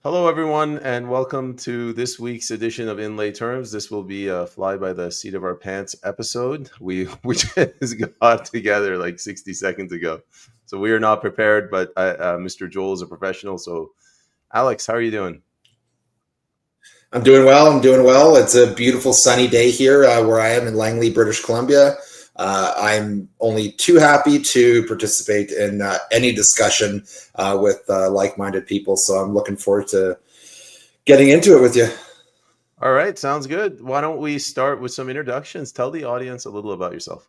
Hello, everyone, and welcome to this week's edition of Inlay Terms. This will be a fly by the seat of our pants episode. We just got together like 60 seconds ago, so we are not prepared. But Mr. Joel is a professional. So, Alex, how are you doing? I'm doing well. I'm doing well. It's a beautiful sunny day here where I am in Langley, British Columbia. I'm only too happy to participate in any discussion with like-minded people. So I'm looking forward to getting into it with you. All right, sounds good. Why don't we start with some introductions? Tell the audience a little about yourself.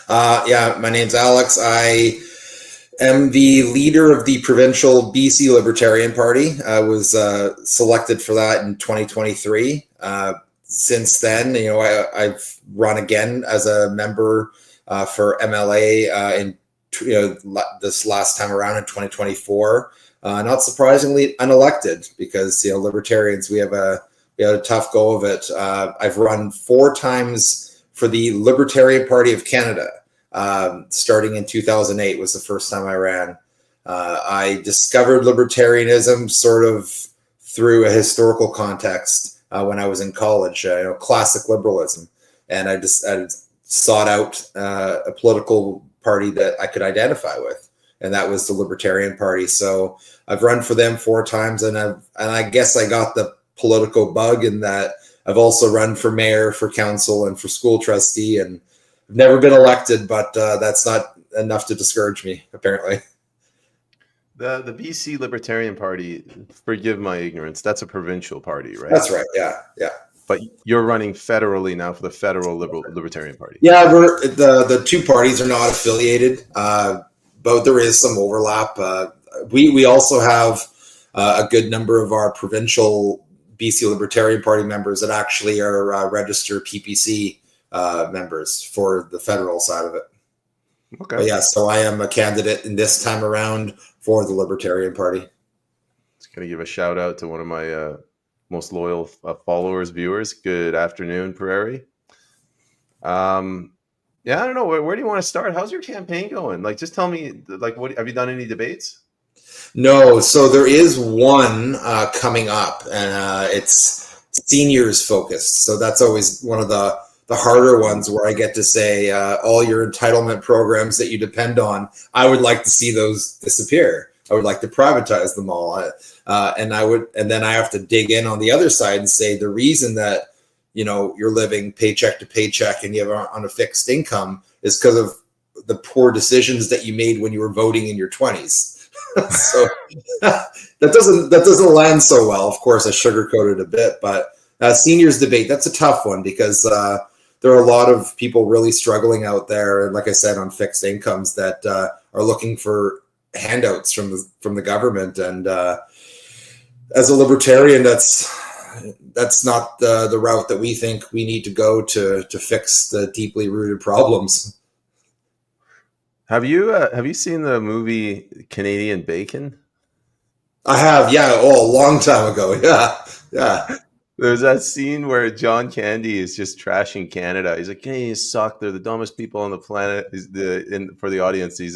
Yeah, my name's Alex. I am the leader of the provincial BC Libertarian Party. I was selected for that in 2023. Since then, I've run again as a member for MLA in this last time around in 2024. Not surprisingly, unelected because libertarians we had a tough go of it. I've run 4 times for the Libertarian Party of Canada. Starting in 2008 was the first time I ran. I discovered libertarianism sort of through a historical context when I was in college, classic liberalism. And I sought out a political party that I could identify with, and that was the Libertarian Party. So I've run for them 4 times, and I guess I got the political bug in that I've also run for mayor, for council, and for school trustee, and I've never been elected, but that's not enough to discourage me, apparently. The BC Libertarian Party, forgive my ignorance, that's a provincial party, right? That's right. Yeah, yeah, But you're running federally now for the federal Libertarian Party. yeah. The two parties are not affiliated, but there is some overlap. We also have a good number of our provincial BC Libertarian Party members that actually are registered PPC members for the federal side of it. Okay. But yeah, so I am a candidate in this time around for the Libertarian Party. Just gonna give a shout out to one of my most loyal followers, viewers. Good afternoon, Prairie. Yeah, I don't know. Where do you want to start? How's your campaign going? Like, just tell me. Like, what have you done? Any debates? No, so there is one coming up, and it's seniors focused. So that's always one of the harder ones where I get to say all your entitlement programs that you depend on. I would like to see those disappear. I would like to privatize them all, and then I have to dig in on the other side and say the reason that you're living paycheck to paycheck and you have on a fixed income is because of the poor decisions that you made when you were voting in your 20s. So that doesn't land so well. Of course, I sugarcoated a bit, but seniors debate, that's a tough one because there are a lot of people really struggling out there, and like I said, on fixed incomes that are looking for handouts from the government. And as a libertarian, that's not the route that we think we need to go to fix the deeply rooted problems. Have you seen the movie Canadian Bacon? I have, yeah. Oh, a long time ago. Yeah, yeah. There's that scene where John Candy is just trashing Canada. He's like, "Canadians suck. They're the dumbest people on the planet." For the audience, he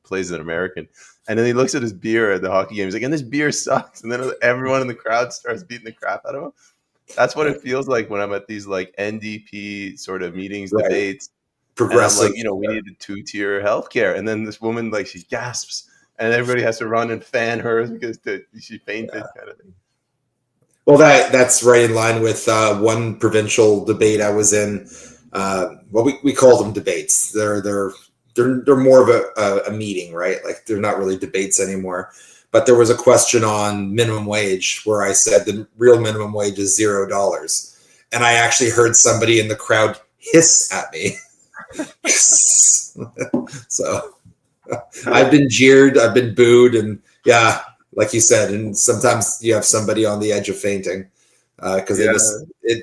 plays an American, and then he looks at his beer at the hockey game. He's like, "And this beer sucks." And then everyone in the crowd starts beating the crap out of him. That's what it feels like when I'm at these like NDP sort of meetings, Right. debates, and I'm like, Progressive. we need a 2-tier healthcare, and then this woman like she gasps, and everybody has to run and fan her because she fainted, Yeah. kind of thing. Well, that's right in line with one provincial debate I was in. Well, we call them debates. They're more of a meeting, right? Like they're not really debates anymore. But there was a question on minimum wage where I said the real minimum wage is $0, and I actually heard somebody in the crowd hiss at me. So I've been jeered, I've been booed, and yeah, like you said, and sometimes you have somebody on the edge of fainting because Yeah.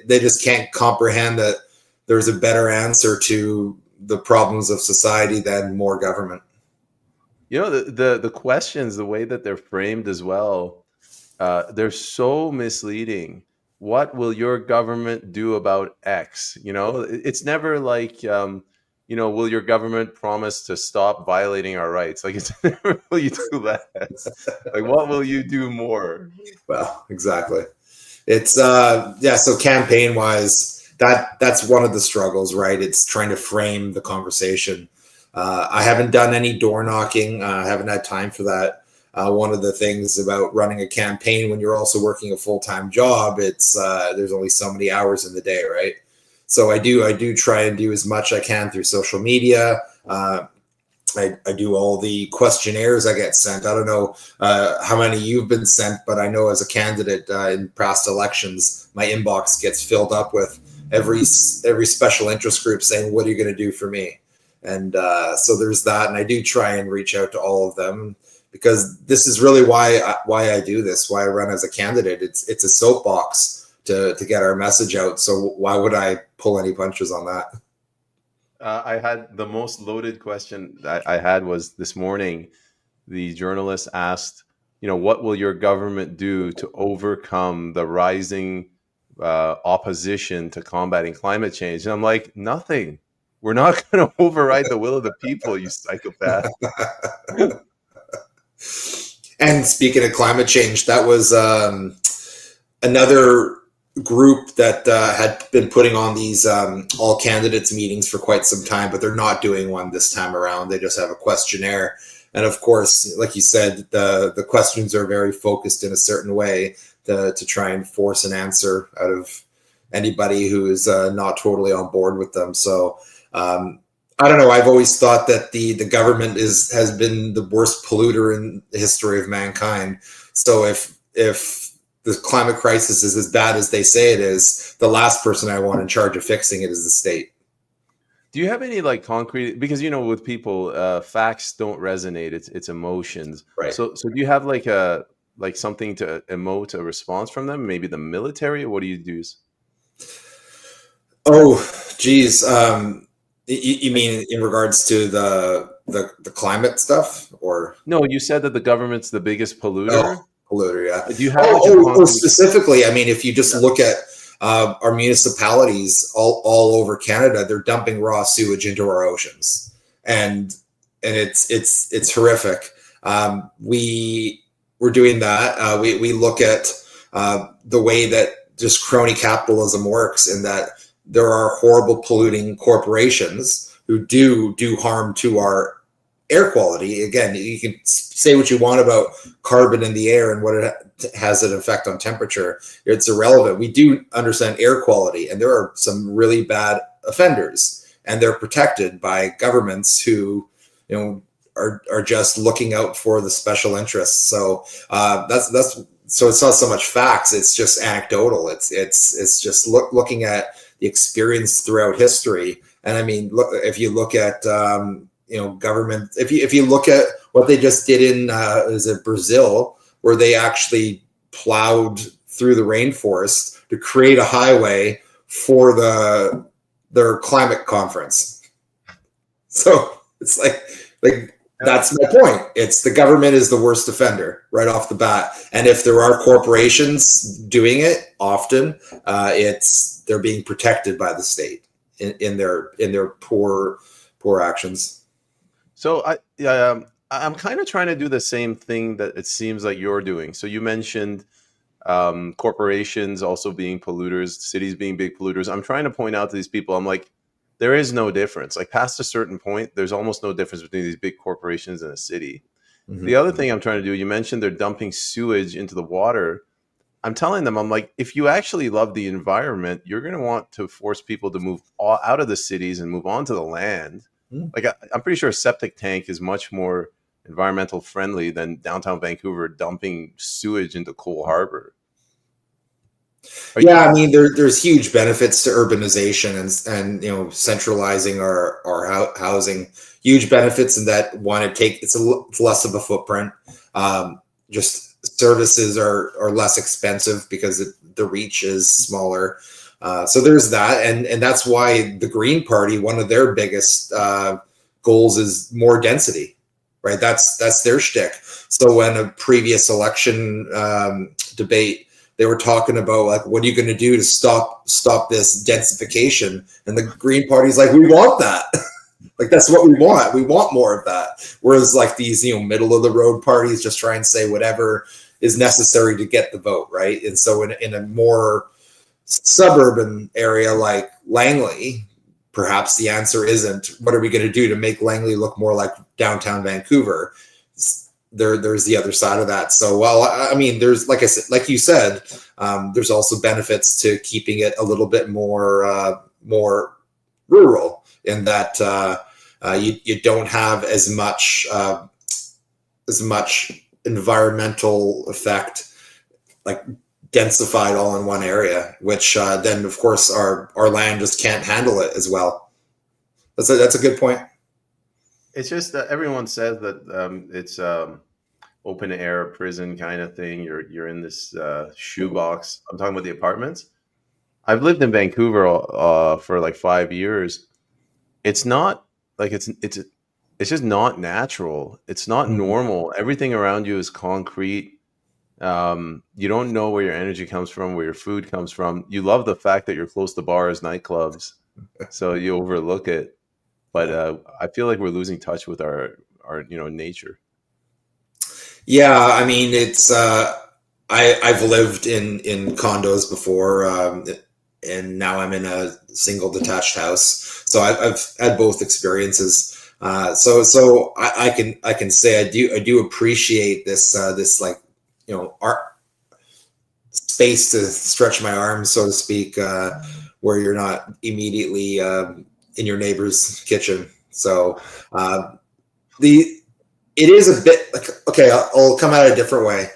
they just can't comprehend that there's a better answer to the problems of society than more government. The questions, the way that they're framed as well, they're so misleading. What will your government do about X? It's never like will your government promise to stop violating our rights? Like, it's never will you do less. Like, what will you do more? Well, exactly. It's yeah. So campaign wise, that's one of the struggles, right? It's trying to frame the conversation. I haven't done any door knocking. I haven't had time for that. One of the things about running a campaign when you're also working a full-time job, it's there's only so many hours in the day, right? So I do try and do as much I can through social media. I do all the questionnaires I get sent. I don't know how many you've been sent, but I know as a candidate in past elections, my inbox gets filled up with every special interest group saying, "What are you going to do for me?" And so there's that, and I do try and reach out to all of them because this is really why I do this, why I run as a candidate. It's a soapbox to get our message out. So why would I pull any punches on that? I had the most loaded question that I had was this morning. The journalist asked, what will your government do to overcome the rising opposition to combating climate change? And I'm like, nothing. We're not going to override the will of the people, you psychopath. And speaking of climate change, that was another group that had been putting on these all candidates meetings for quite some time, but they're not doing one this time around. They just have a questionnaire. And of course, like you said, the questions are very focused in a certain way to try and force an answer out of anybody who is not totally on board with them. So I don't know. I've always thought that the government has been the worst polluter in the history of mankind. So if the climate crisis is as bad as they say it is, the last person I want in charge of fixing it is the state. Do you have any concrete, because with people, facts don't resonate, it's emotions. Right. So do you have something to emote a response from them? Maybe the military, or what do you do? Oh, geez. You mean in regards to the climate stuff, or? No, you said that the government's the biggest polluter. Oh, polluter, yeah. Do you have specifically? I mean, if you just look at our municipalities all over Canada, they're dumping raw sewage into our oceans, and it's horrific. We're doing that. We look at the way that just crony capitalism works, in that there are horrible polluting corporations who do harm to our air quality. Again, you can say what you want about carbon in the air and what it has an effect on temperature. It's irrelevant. We do understand air quality, and there are some really bad offenders, and they're protected by governments who, are just looking out for the special interests. So that's so it's not so much facts; it's just anecdotal. It's just looking at the experience throughout history. And I mean, look, if you look at government, if you look at what they just did in is it Brazil, where they actually plowed through the rainforest to create a highway for their climate conference. So it's like that's my point. It's the government is the worst offender right off the bat. And if there are corporations doing it, often they're being protected by the state in their poor actions. So I'm kind of trying to do the same thing that it seems like you're doing. So you mentioned corporations also being polluters, cities being big polluters. I'm trying to point out to these people, I'm like, there is no difference. Like, past a certain point, there's almost no difference between these big corporations and a city. Mm-hmm. The other thing I'm trying to do, you mentioned they're dumping sewage into the water. I'm telling them, I'm like, if you actually love the environment, you're going to want to force people to move out of the cities and move onto the land. Mm-hmm. Like, I'm pretty sure a septic tank is much more environmental friendly than downtown Vancouver dumping sewage into Cole Harbor. Yeah, I mean, there's huge benefits to urbanization and centralizing our housing. Huge benefits in that it's less of a footprint. Just services are less expensive because the reach is smaller. So there's that, and that's why the Green Party, one of their biggest goals is more density, right? That's their shtick. So when a previous election debate, they were talking about, like, what are you going to do to stop this densification? And the Green Party's like, we want that. Like, that's what we want. We want more of that. Whereas like these, middle of the road parties just try and say whatever is necessary to get the vote, right? And so in a more suburban area like Langley, perhaps the answer isn't what are we going to do to make Langley look more like downtown Vancouver. There's the other side of that. So, well, I mean, there's, like I said, like you said, there's also benefits to keeping it a little bit more rural, in that you don't have as much environmental effect, like densified all in one area, which then of course our land just can't handle it as well. That's a good point. It's just that everyone says that it's open air prison kind of thing. You're in this shoebox. I'm talking about the apartments. I've lived in Vancouver for like 5 years. It's not like it's just not natural. It's not normal. Everything around you is concrete. You don't know where your energy comes from, where your food comes from. You love the fact that you're close to bars, nightclubs, so you overlook it. But I feel like we're losing touch with our nature. Yeah, I mean, it's I've lived in condos before, and now I'm in a single detached house. So I've had both experiences. So I can say I do appreciate this like, art space to stretch my arms, so to speak, where you're not immediately in your neighbor's kitchen. So it is a bit like, okay, I'll come at it a different way.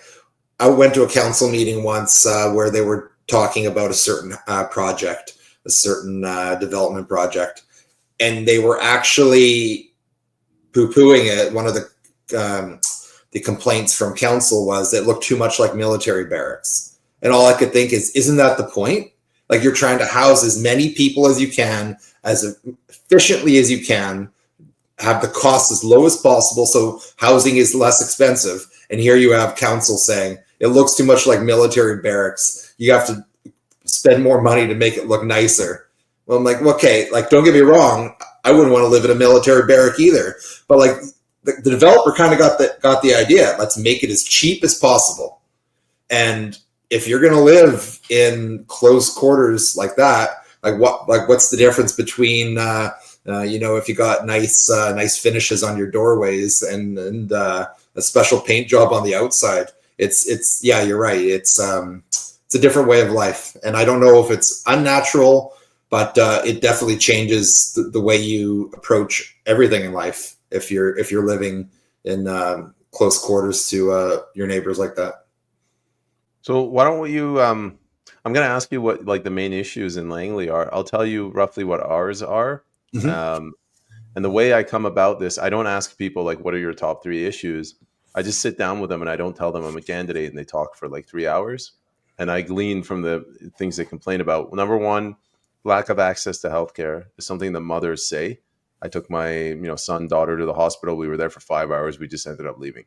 I went to a council meeting once where they were talking about a certain project, a certain development project, and they were actually poo-pooing it. One of the complaints from council was that it looked too much like military barracks. And all I could think is, isn't that the point? Like, you're trying to house as many people as you can, as efficiently as you can, have the cost as low as possible so housing is less expensive. And here you have council saying it looks too much like military barracks. You have to spend more money to make it look nicer. Well, I'm like, okay, like, don't get me wrong, I wouldn't want to live in a military barrack either. But like, the developer kind of got the idea. Let's make it as cheap as possible. And if you're going to live in close quarters like that, what's the difference between if you got nice finishes on your doorways and a special paint job on the outside? It's yeah, you're right. It's a different way of life, and I don't know if it's unnatural, but it definitely changes the way you approach everything in life if you're living in close quarters to your neighbors like that. So why don't you? I'm going to ask you what like the main issues in Langley are. I'll tell you roughly what ours are. Mm-hmm. And the way I come about this, I don't ask people like, what are your top 3 issues? I just sit down with them and I don't tell them I'm a candidate, and they talk for like 3 hours. And I glean from the things they complain about. Number 1, lack of access to healthcare is something the mothers say. I took my son, daughter to the hospital. We were there for 5 hours. We just ended up leaving.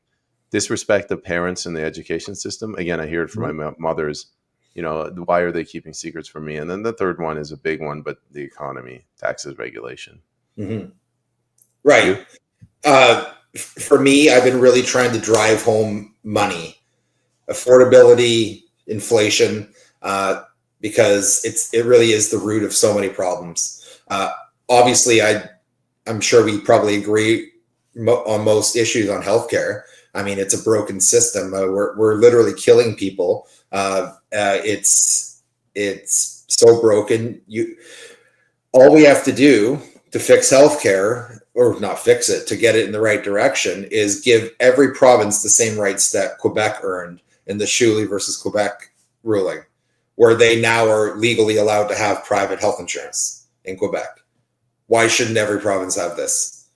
Disrespect of parents in the education system. Again, I hear it from my mothers. Why are they keeping secrets from me? And then the third one is a big one, but the economy, taxes, regulation. Mm-hmm. Right. For me, I've been really trying to drive home money, affordability, inflation, because it really is the root of so many problems. Obviously, I'm sure we probably agree on most issues on healthcare. I mean, it's a broken system. We're literally killing people. It's so broken. All we have to do to fix healthcare, or not fix it, to get it in the right direction, is give every province the same rights that Quebec earned in the Joehl versus Quebec ruling, where they now are legally allowed to have private health insurance in Quebec. Why shouldn't every province have this?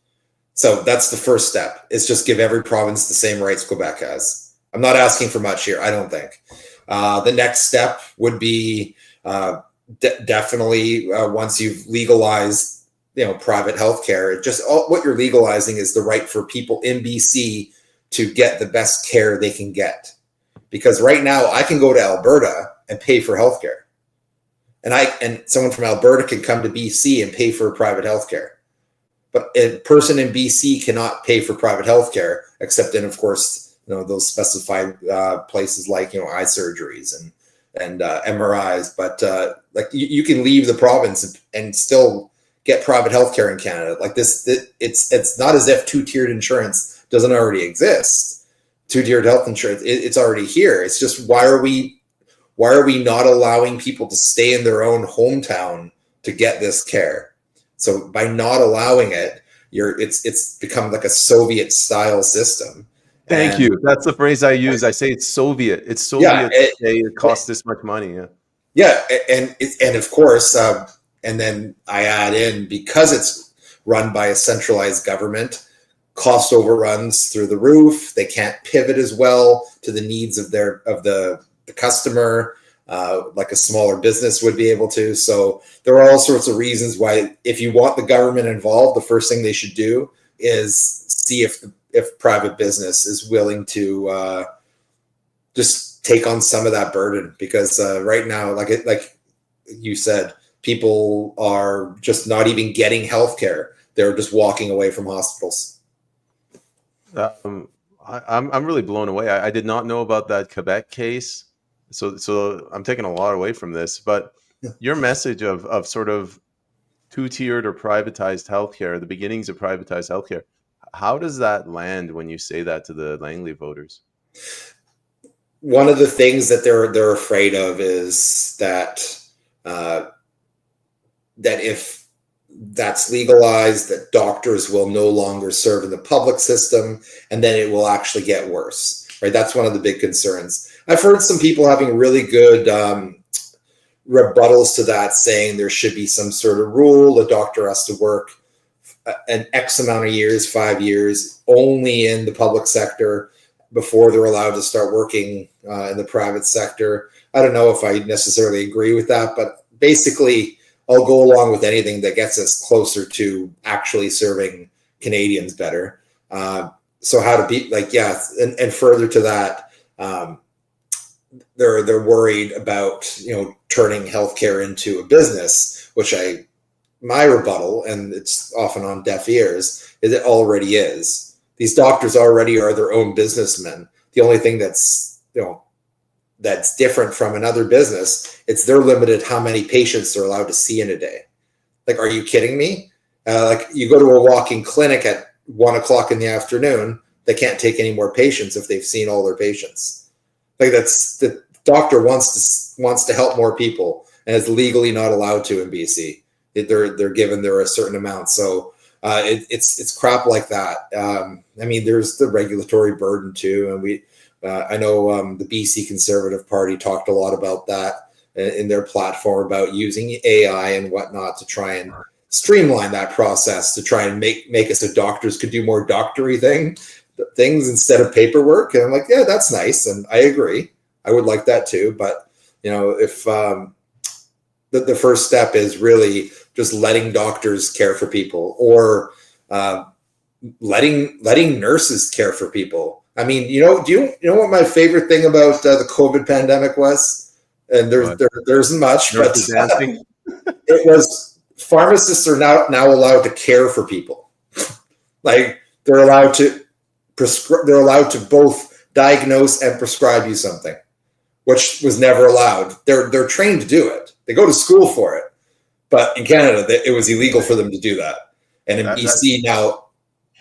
So that's the first step. It's just give every province the same rights Quebec has. I'm not asking for much here, I don't think. The next step would be definitely once you've legalized private healthcare, what you're legalizing is the right for people in BC to get the best care they can get. Because right now I can go to Alberta and pay for healthcare. And someone from Alberta can come to BC and pay for private healthcare. but a person in BC cannot pay for private healthcare, except in, of course, those specified places like eye surgeries and MRIs. But like you can leave the province and still get private healthcare in Canada. Like this, it's not as if two-tiered insurance doesn't already exist. Two-tiered health insurance, it's already here. It's just why are we not allowing people to stay in their own hometown to get this care? So by not allowing it, it's become like a Soviet style system. Thank you. That's the phrase I use. I say it's Soviet. It's Soviet. It costs this much money. Yeah. Yeah, and of course, and then I add in, because it's run by a centralized government, cost overruns through the roof. They can't pivot as well to the needs of the customer, like a smaller business would be able to. So there are all sorts of reasons why, if you want the government involved, the first thing they should do is see if private business is willing to just take on some of that burden. Because right now, like you said, people are just not even getting healthcare. They're just walking away from hospitals. I'm really blown away. I did not know about that Quebec case. So I'm taking a lot away from this, but your message of sort of two-tiered or privatized healthcare, the beginnings of privatized healthcare, how does that land when you say that to the Langley voters? One of the things that they're afraid of is that that if that's legalized, that doctors will no longer serve in the public system, and then it will actually get worse, right? That's one of the big concerns. I've heard some people having really good rebuttals to that, saying there should be some sort of rule. A doctor has to work an X amount of years, 5 years, only in the public sector before they're allowed to start working in the private sector. I don't know if I necessarily agree with that, but basically I'll go along with anything that gets us closer to actually serving Canadians better. So how to be and further to that, they're worried about turning healthcare into a business, which my rebuttal, and it's often on deaf ears, is it already is. These doctors already are their own businessmen. The only thing that's different from another business, it's they're limited how many patients they're allowed to see in a day. Like, are you kidding me? Like, you go to a walk-in clinic at 1 o'clock in the afternoon, they can't take any more patients if they've seen all their patients. Like, that's the doctor wants to help more people, and is legally not allowed to in BC. They're given there a certain amount. So it's crap like that. I mean, there's the regulatory burden too, and I know the BC Conservative Party talked a lot about that in their platform, about using AI and whatnot to try and streamline that process, to try and make it so doctors could do more doctory things instead of paperwork. And I'm like, yeah, that's nice, and I agree. I would like that too. But if the first step is really just letting doctors care for people, or letting nurses care for people. I mean, do you know what my favorite thing about the COVID pandemic was? And there isn't much, but it was pharmacists are now allowed to care for people. Like, they're allowed to they're allowed to both diagnose and prescribe you something, which was never allowed. They're trained to do it. They go to school for it. But in Canada, it was illegal for them to do that. And in BC now,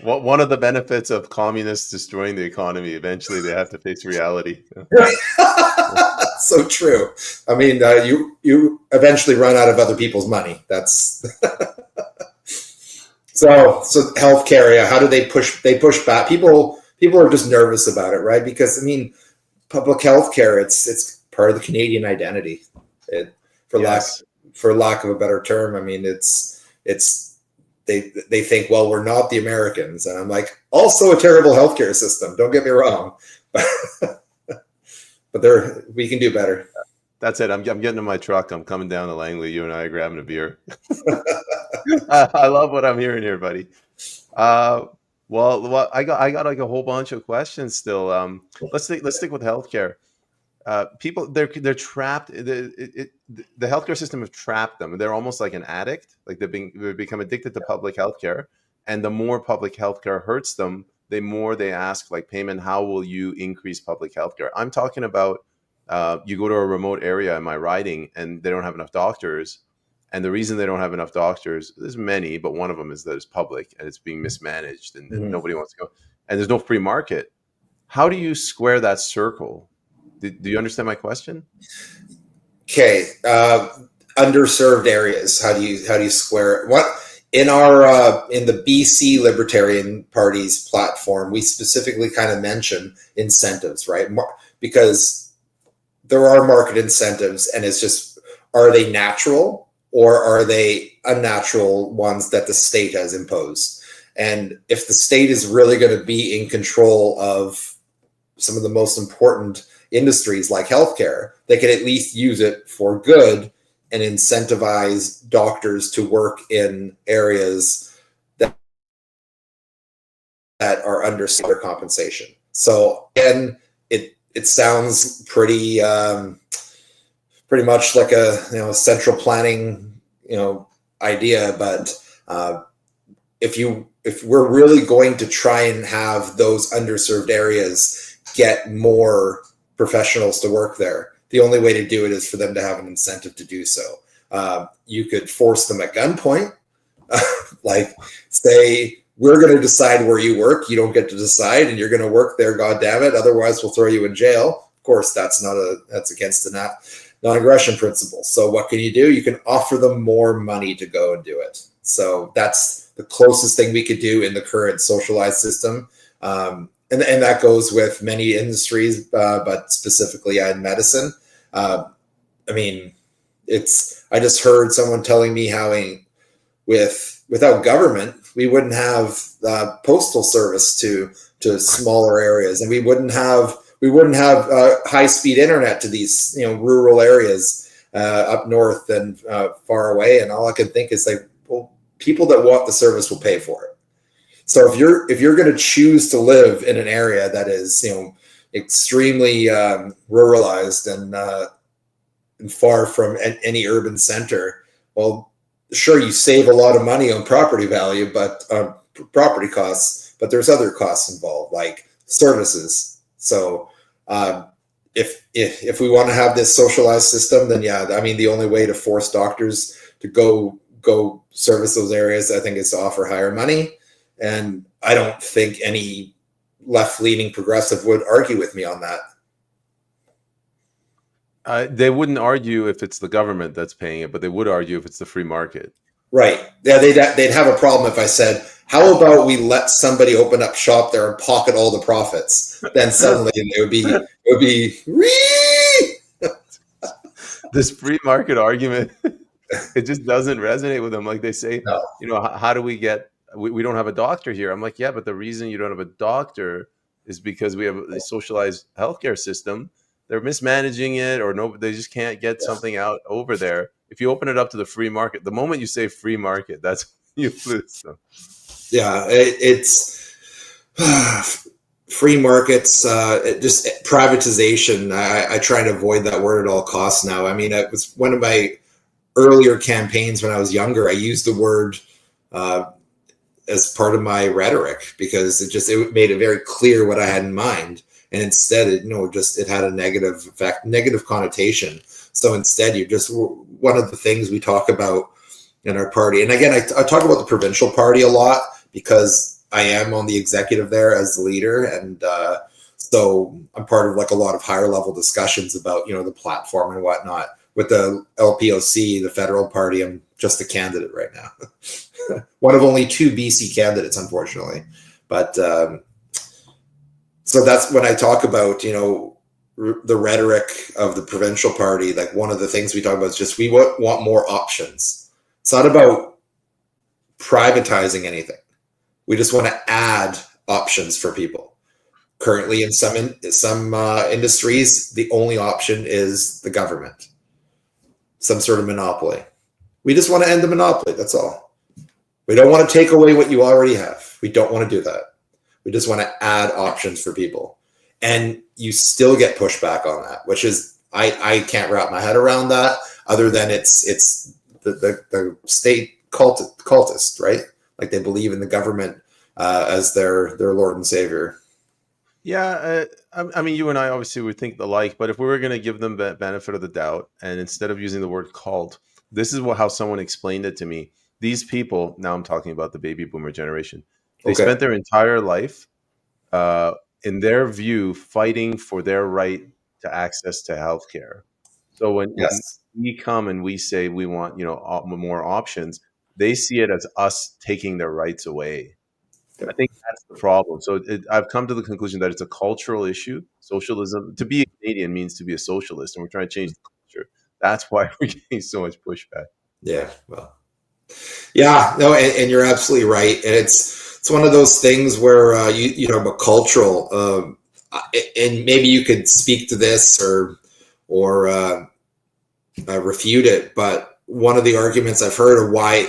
one of the benefits of communists destroying the economy, eventually they have to face reality. So true. I mean, you eventually run out of other people's money. That's so healthcare. Yeah, how do they push? They push back. People are just nervous about it, right? Because I mean, public healthcare, it's part of the Canadian identity. For lack of a better term, I mean, they think, well, we're not the Americans, and I'm like, also a terrible healthcare system. Don't get me wrong, but we can do better. That's it. I'm getting in my truck. I'm coming down to Langley. You and I are grabbing a beer. I love what I'm hearing here, buddy. Well, I got like a whole bunch of questions still. Let's stick with healthcare. People, they're trapped. The healthcare system have trapped them. They're almost like an addict. Like they become addicted to public healthcare, And the more public healthcare hurts them, the more they ask, like, payment, how will you increase public healthcare? I'm talking about you go to a remote area in my riding and they don't have enough doctors. And the reason they don't have enough doctors, there's many, but one of them is that it's public and it's being mismanaged and nobody wants to go. And there's no free market. How do you square that circle? Do you understand my question? Okay, underserved areas. How do you square it? What in our in the BC Libertarian Party's platform, we specifically kind of mention incentives, right? Because there are market incentives, and it's just, are they natural or are they unnatural ones that the state has imposed? And if the state is really going to be in control of some of the most important industries like healthcare, they can at least use it for good and incentivize doctors to work in areas that are under their compensation. So again, it sounds pretty much like a central planning idea, but if we're really going to try and have those underserved areas get more professionals to work there, the only way to do it is for them to have an incentive to do so. You could force them at gunpoint, like say, we're going to decide where you work. You don't get to decide, and you're going to work there. God damn it! Otherwise, we'll throw you in jail. Of course, that's against the non-aggression principle. So what can you do? You can offer them more money to go and do it. So that's the closest thing we could do in the current socialized system. And that goes with many industries, but specifically in medicine. I just heard someone telling me how without government, we wouldn't have postal service to smaller areas, and we wouldn't have high-speed internet to these rural areas up north and far away. And all I can think is, like, well, people that want the service will pay for it. So if you're going to choose to live in an area that is extremely ruralized and far from any urban center, well, sure, you save a lot of money on property value, but property costs, but there's other costs involved, like services. So if we want to have this socialized system, then the only way to force doctors to go service those areas, I think, is to offer higher money. And I don't think any left-leaning progressive would argue with me on that. They wouldn't argue if it's the government that's paying it, but they would argue if it's the free market. Right. Yeah, they'd have a problem if I said, how about we let somebody open up shop there and pocket all the profits? Then suddenly it would be this free market argument. It just doesn't resonate with them. Like they say, no. How do we get, we don't have a doctor here. I'm like, yeah, but the reason you don't have a doctor is because we have a socialized healthcare system. They're mismanaging it, or they just can't get something out over there. If you open it up to the free market, the moment you say free market, that's you lose them. Yeah, it's free markets, just privatization. I try to avoid that word at all costs now. I mean, it was one of my earlier campaigns when I was younger. I used the word as part of my rhetoric because it made it very clear what I had in mind. And instead, it had a negative effect, negative connotation. So instead, one of the things we talk about in our party, and again, I talk about the provincial party a lot because I am on the executive there as the leader. And so I'm part of like a lot of higher level discussions about, the platform and whatnot. With the LPOC, the federal party, I'm just a candidate right now. One of only 2 BC candidates, unfortunately. But so that's when I talk about, the rhetoric of the provincial party. Like, one of the things we talk about is just we want more options. It's not about privatizing anything. We just want to add options for people. Currently, in some industries, the only option is the government, some sort of monopoly. We just want to end the monopoly. That's all. We don't want to take away what you already have. We don't want to do that. We just want to add options for people. And you still get pushback on that, which is, I can't wrap my head around that, other than it's the state cultist, right? like they believe in the government as their Lord and Savior. Yeah, I mean, you and I obviously would think the like, but if we were going to give them the benefit of the doubt, and instead of using the word cult, this is how someone explained it to me. These people, now I'm talking about the baby boomer generation, they Okay. spent their entire life, uh, in their view, fighting for their right to access to healthcare. So when Yes. we come and we say we want, more options, they see it as us taking their rights away. I think that's the problem. So I've come to the conclusion that it's a cultural issue. Socialism, to be a Canadian means to be a socialist, and we're trying to change the culture. That's why we're getting so much pushback. Yeah. Well. Yeah. No. And you're absolutely right. And it's one of those things where you know about cultural, and maybe you could speak to this or refute it. But one of the arguments I've heard of why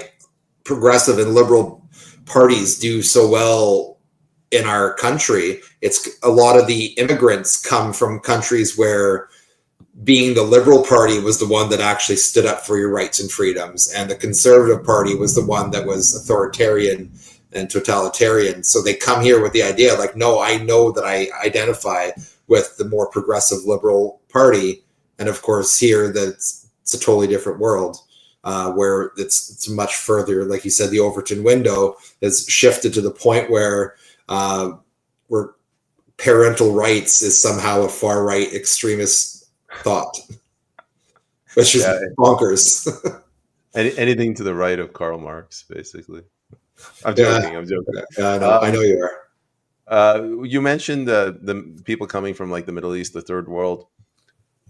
progressive and liberal parties do so well in our country, it's a lot of the immigrants come from countries where being the liberal party was the one that actually stood up for your rights and freedoms, and the conservative party was the one that was authoritarian and totalitarian. So they come here with the idea like, no, I know that I identify with the more progressive liberal party. And of course here it's a totally different world, where it's much further. Like you said, the Overton window has shifted to the point where parental rights is somehow a far right extremist thought, which is bonkers. Anything to the right of Karl Marx, basically. I'm Yeah, joking. I'm joking. I know you are. You mentioned the people coming from like the Middle East, the third world.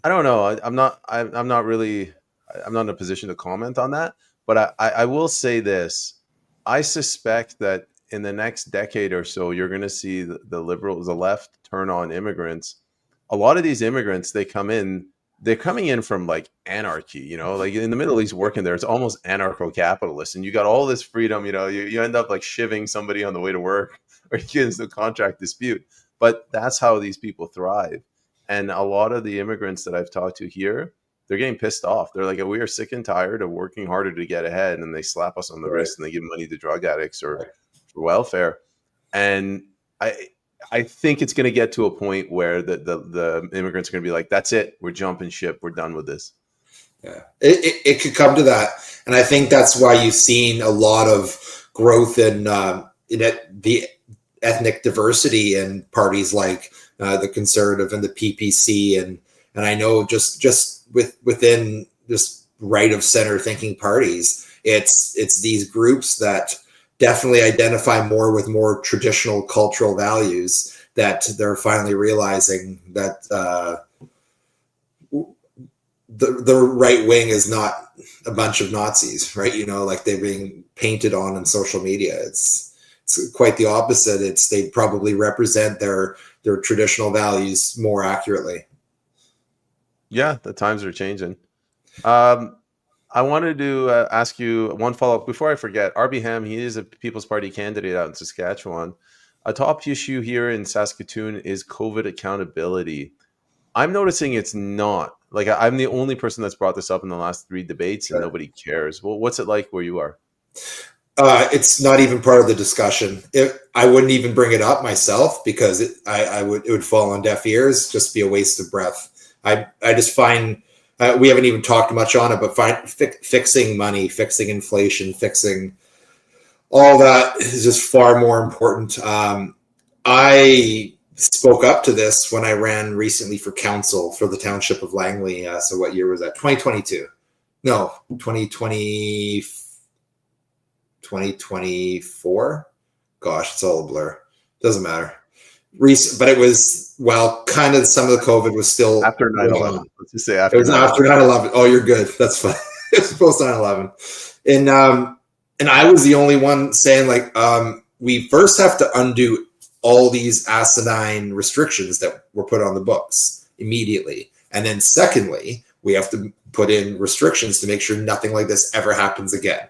I don't know. I'm not. I'm not really. I'm not in a position to comment on that. But I will say this. I suspect that in the next decade or so, you're going to see the liberals, the left, turn on immigrants. A lot of these immigrants, they're coming in from like anarchy, like in the Middle East, working there, it's almost anarcho-capitalist, and you got all this freedom, you end up like shivving somebody on the way to work, or you get into a contract dispute. But that's how these people thrive. And a lot of the immigrants that I've talked to here, they're getting pissed off. They're like, we are sick and tired of working harder to get ahead, and they slap us on the wrist and they give money to drug addicts or for welfare. And I think it's going to get to a point where the immigrants are going to be like, that's it. We're jumping ship. We're done with this. Yeah, it could come to that. And I think that's why you've seen a lot of growth in the ethnic diversity in parties like the Conservative and the PPC. And I know just within just right of center thinking parties, it's these groups that definitely identify more with more traditional cultural values, that they're finally realizing that the right wing is not a bunch of Nazis, right? Like they're being painted on social media. It's quite the opposite. They probably represent their traditional values more accurately. Yeah, the times are changing. I wanted to ask you one follow-up before I forget. RB Ham, he is a People's Party candidate out in Saskatchewan. A top issue here in Saskatoon is COVID accountability. I'm noticing it's not. Like, I'm the only person that's brought this up in the last 3 debates, and nobody cares. Well, what's it like where you are? It's not even part of the discussion. I wouldn't even bring it up myself because it would fall on deaf ears, just be a waste of breath. I just find we haven't even talked much on it, but fixing money, fixing inflation, fixing all that is just far more important. I spoke up to this when I ran recently for council for the township of Langley. So what year was that? 2022? No, 2020. 2024. Gosh, it's all a blur. Doesn't matter. But it was, kind of some of the COVID was still after 9/11. Let's just say after. It was after 9/11. Oh, you're good. That's fine. It was post 9/11, and I was the only one saying like, we first have to undo all these asinine restrictions that were put on the books immediately, and then secondly, we have to put in restrictions to make sure nothing like this ever happens again.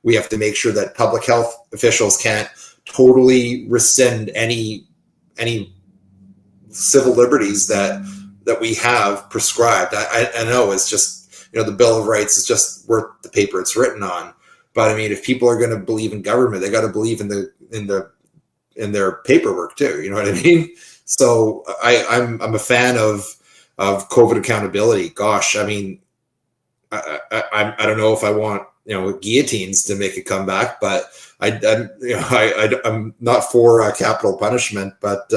We have to make sure that public health officials can't totally rescind any civil liberties that we have prescribed. I know it's just, the Bill of Rights is just worth the paper it's written on. But I mean, if people are going to believe in government, they got to believe in their paperwork too. You know what I mean? So I'm a fan of COVID accountability. Gosh, I mean, I don't know if I want guillotines to make a comeback, but I'm not for capital punishment, but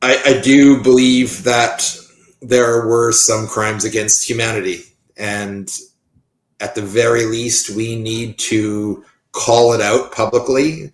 I do believe that there were some crimes against humanity, and at the very least, we need to call it out publicly.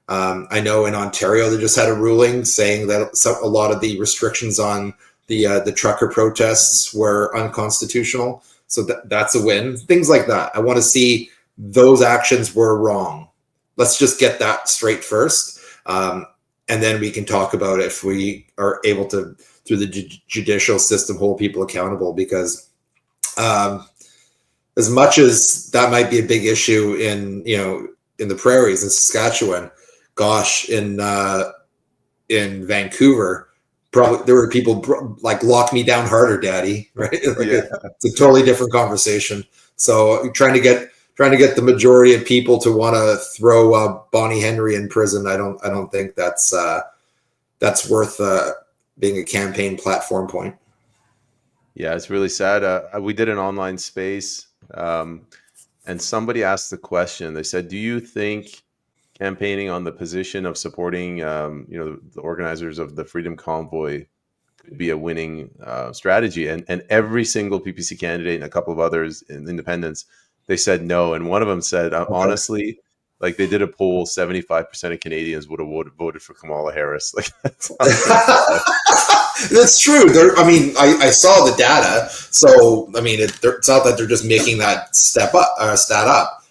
I know in Ontario they just had a ruling saying that a lot of the restrictions on the trucker protests were unconstitutional. So that's a win. Things like that. I want to see those actions were wrong. Let's just get that straight first. And then we can talk about if we are able to, through the judicial system, hold people accountable. Because as much as that might be a big issue in the prairies in Saskatchewan, gosh, in Vancouver, probably there were people like lock me down harder, daddy, right? Like it's a totally different conversation. So trying to get the majority of people to want to throw Bonnie Henry in prison, I don't think that's worth being a campaign platform point. Yeah, it's really sad. We did an online space, and somebody asked the question. They said, "Do you think campaigning on the position of supporting, the organizers of the Freedom Convoy could be a winning strategy?" And every single PPC candidate and a couple of others in independents, they said no. And one of them said, honestly, like they did a poll, 75% of Canadians would have voted for Kamala Harris. Like that's That's true. I saw the data. So I mean, it's not that they're just making that stat up.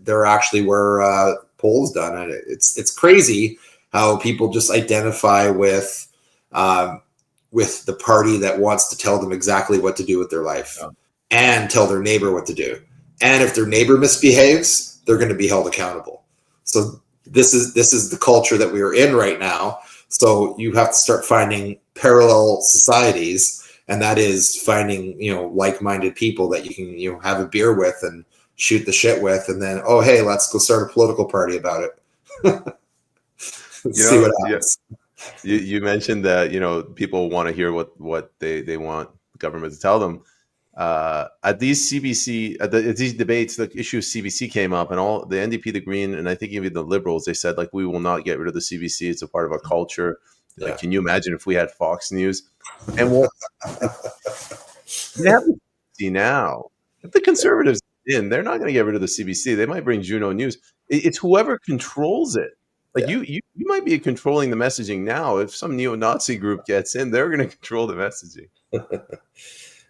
There actually were polls done, and it's crazy how people just identify with the party that wants to tell them exactly what to do with their life, and tell their neighbor what to do. And if their neighbor misbehaves, they're going to be held accountable. So this is the culture that we are in right now. So you have to start finding parallel societies, and that is finding like-minded people that you can have a beer with and shoot the shit with, and then hey, let's go start a political party about it. See what happens. You mentioned that people want to hear what they want the government to tell them. At these these debates, the issue of CBC came up, and all the NDP, the Green, and I think even the Liberals, they said we will not get rid of the CBC. It's a part of our culture. Yeah. Like, can you imagine if we had Fox News? And what they have now, if the Conservatives they're not going to get rid of the CBC. They might bring Juno News. It's whoever controls it. Like you might be controlling the messaging now. If some neo-Nazi group gets in, they're going to control the messaging.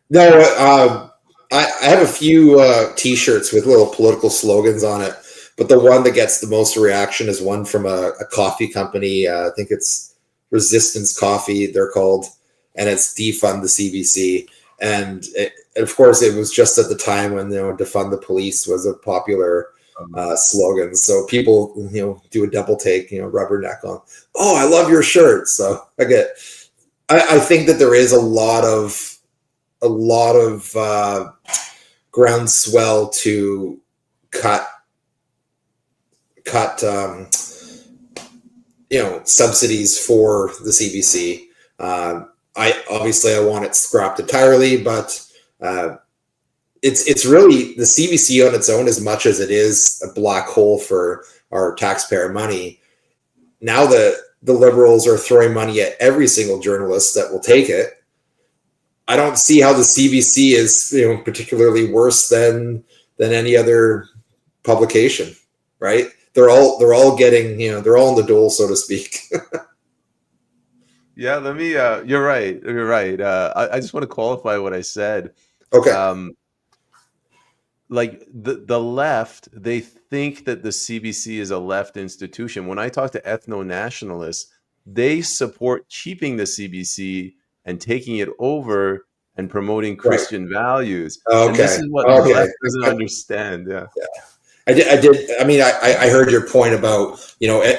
No, I have a few T-shirts with little political slogans on it, but the one that gets the most reaction is one from a coffee company. I think it's Resistance Coffee, they're called, and it's defund the CBC. And of course, it was just at the time when defund the police was a popular slogan. So people do a double take, rubberneck on. Oh, I love your shirt. So I think that there is a lot of groundswell to cut subsidies for the CBC. I want it scrapped entirely, but it's really the CBC on its own, as much as it is a black hole for our taxpayer money. Now the Liberals are throwing money at every single journalist that will take it. I don't see how the CBC is particularly worse than any other publication, right? They're all getting they're all in the dole, so to speak. Yeah, let me. You're right. You're right. I just want to qualify what I said. Okay. Like the left, they think that the CBC is a left institution. When I talk to ethno-nationalists, they support keeping the CBC and taking it over and promoting Christian values. Okay. And this is what the left doesn't understand. Yeah. I did. I mean, I heard your point about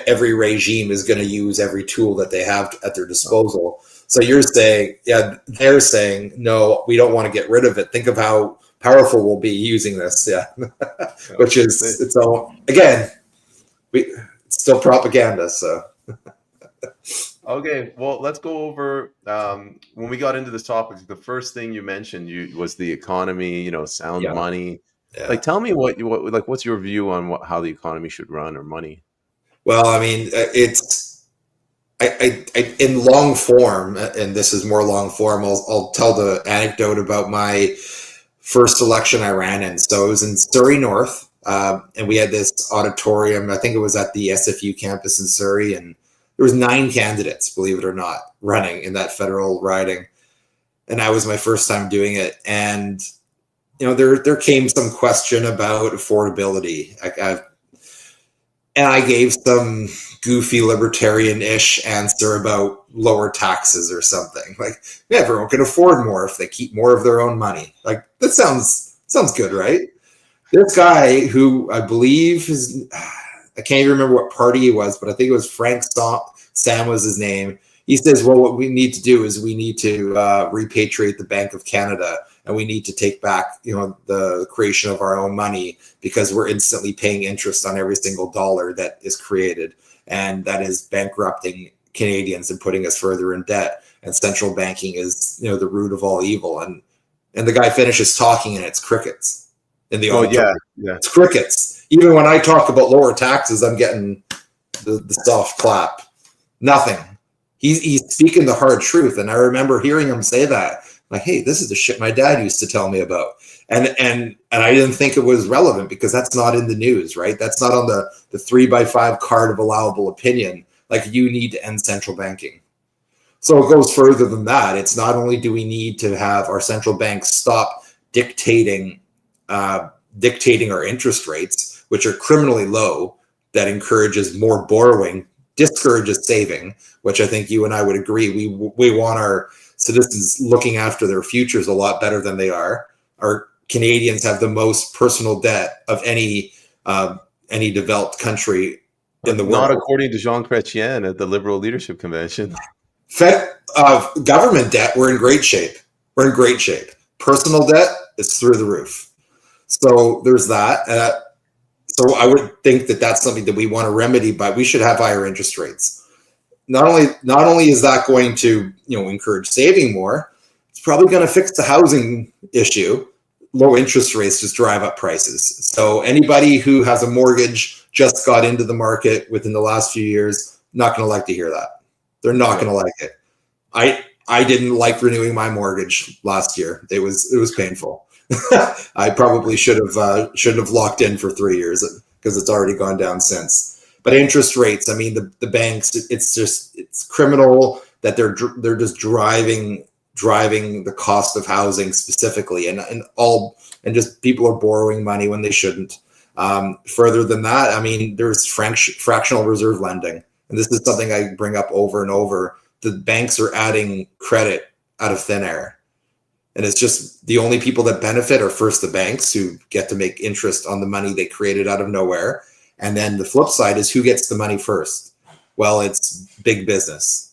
every regime is going to use every tool that they have at their disposal. So you're saying, yeah, they're saying, no, we don't want to get rid of it. Think of how powerful we'll be using this. Yeah. Yeah. Which is, it's all, again, it's still propaganda. So, Okay, well, let's go over when we got into this topic. The first thing you mentioned was the economy. Sound yeah. money. Yeah. Like, tell me what's your view on how the economy should run, or money? Well, I mean, it's, in long form, and this is more long form, I'll tell the anecdote about my first election I ran in. So it was in Surrey North, and we had this auditorium. I think it was at the SFU campus in Surrey, and there was 9 candidates, believe it or not, running in that federal riding. And that was my first time doing it. And there came some question about affordability. And I gave some goofy libertarian-ish answer about lower taxes or something. Like, yeah, everyone can afford more if they keep more of their own money. Like, that sounds good, right? This guy, who I believe is, I can't even remember what party he was, but I think it was Frank Sam was his name. He says, well, what we need to do is we need to repatriate the Bank of Canada, and we need to take back, the creation of our own money, because we're instantly paying interest on every single dollar that is created. And that is bankrupting Canadians and putting us further in debt. And central banking is, the root of all evil. And the guy finishes talking, and it's crickets in the auditorium. Yeah. It's crickets. Even when I talk about lower taxes, I'm getting the soft clap. Nothing. He's speaking the hard truth. And I remember hearing him say that. Like, hey, this is the shit my dad used to tell me about. And I didn't think it was relevant, because that's not in the news, right? That's not on the 3x5 card of allowable opinion. Like, you need to end central banking. So it goes further than that. It's not only do we need to have our central banks stop dictating our interest rates, which are criminally low, that encourages more borrowing, discourages saving, which I think you and I would agree. We want our citizens looking after their futures a lot better than they are. Our Canadians have the most personal debt of any developed country in the world. Not according to Jean Chrétien at the Liberal Leadership Convention. Government debt, we're in great shape. Personal debt is through the roof. So there's that. So I would think that that's something that we want to remedy, but we should have higher interest rates. Not only is that going to encourage saving more, it's probably going to fix the housing issue. Low interest rates just drive up prices. So anybody who has a mortgage, just got into the market within the last few years, not going to like to hear that. They're not going to like it. I didn't like renewing my mortgage last year. It was painful. I probably should have locked in for 3 years, because it's already gone down since. But interest rates, I mean, the banks, it's criminal that they're just driving the cost of housing specifically, and just people are borrowing money when they shouldn't. Further than that, I mean, there's fractional reserve lending, and this is something I bring up over and over. The banks are adding credit out of thin air. And it's just the only people that benefit are first the banks, who get to make interest on the money they created out of nowhere. And then the flip side is, who gets the money first? Well, it's big business.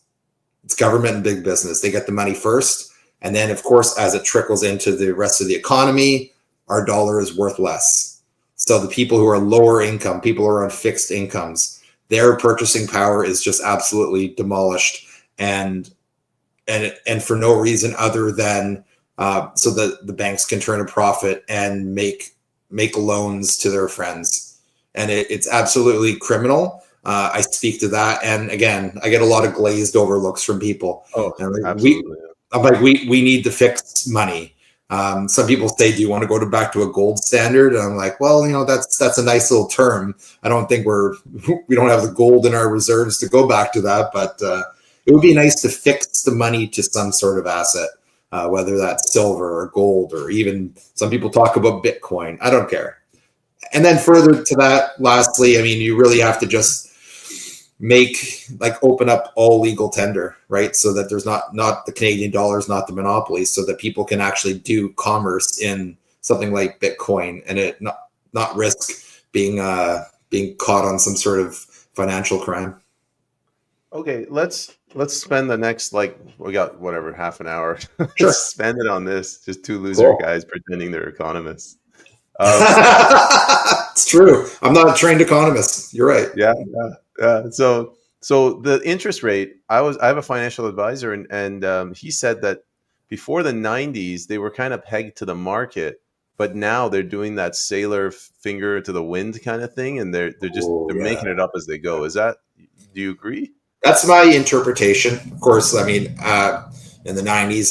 It's government and big business. They get the money first. And then, of course, as it trickles into the rest of the economy, our dollar is worth less. So the people who are lower income, people who are on fixed incomes, their purchasing power is just absolutely demolished. And for no reason other than so that the banks can turn a profit and make loans to their friends. And it's absolutely criminal. I speak to that. And again, I get a lot of glazed over looks from people. Oh, like, absolutely. I'm like, we need to fix money. Some people say, do you want to go back to a gold standard? And I'm like, well, that's a nice little term. I don't think we don't have the gold in our reserves to go back to that, but it would be nice to fix the money to some sort of asset. Whether that's silver or gold, or even some people talk about Bitcoin. I don't care. And then further to that, lastly, I mean, you really have to just open up all legal tender, right? So that there's not the Canadian dollar is not the monopoly, so that people can actually do commerce in something like Bitcoin, and it not risk being caught on some sort of financial crime. Okay, let's let's spend the next, like, we got whatever, half an hour. Sure. Let's spend it on this. Just two loser Cool. guys pretending they're economists. It's true. I'm not a trained economist. You're right. Yeah, so the interest rate. I have a financial advisor, and he said that before the '90s they were kind of pegged to the market, but now they're doing that sailor finger to the wind kind of thing, and Oh, they're yeah. making it up as they go. Is that? Do you agree? That's my interpretation. Of course, I mean, in the '90s,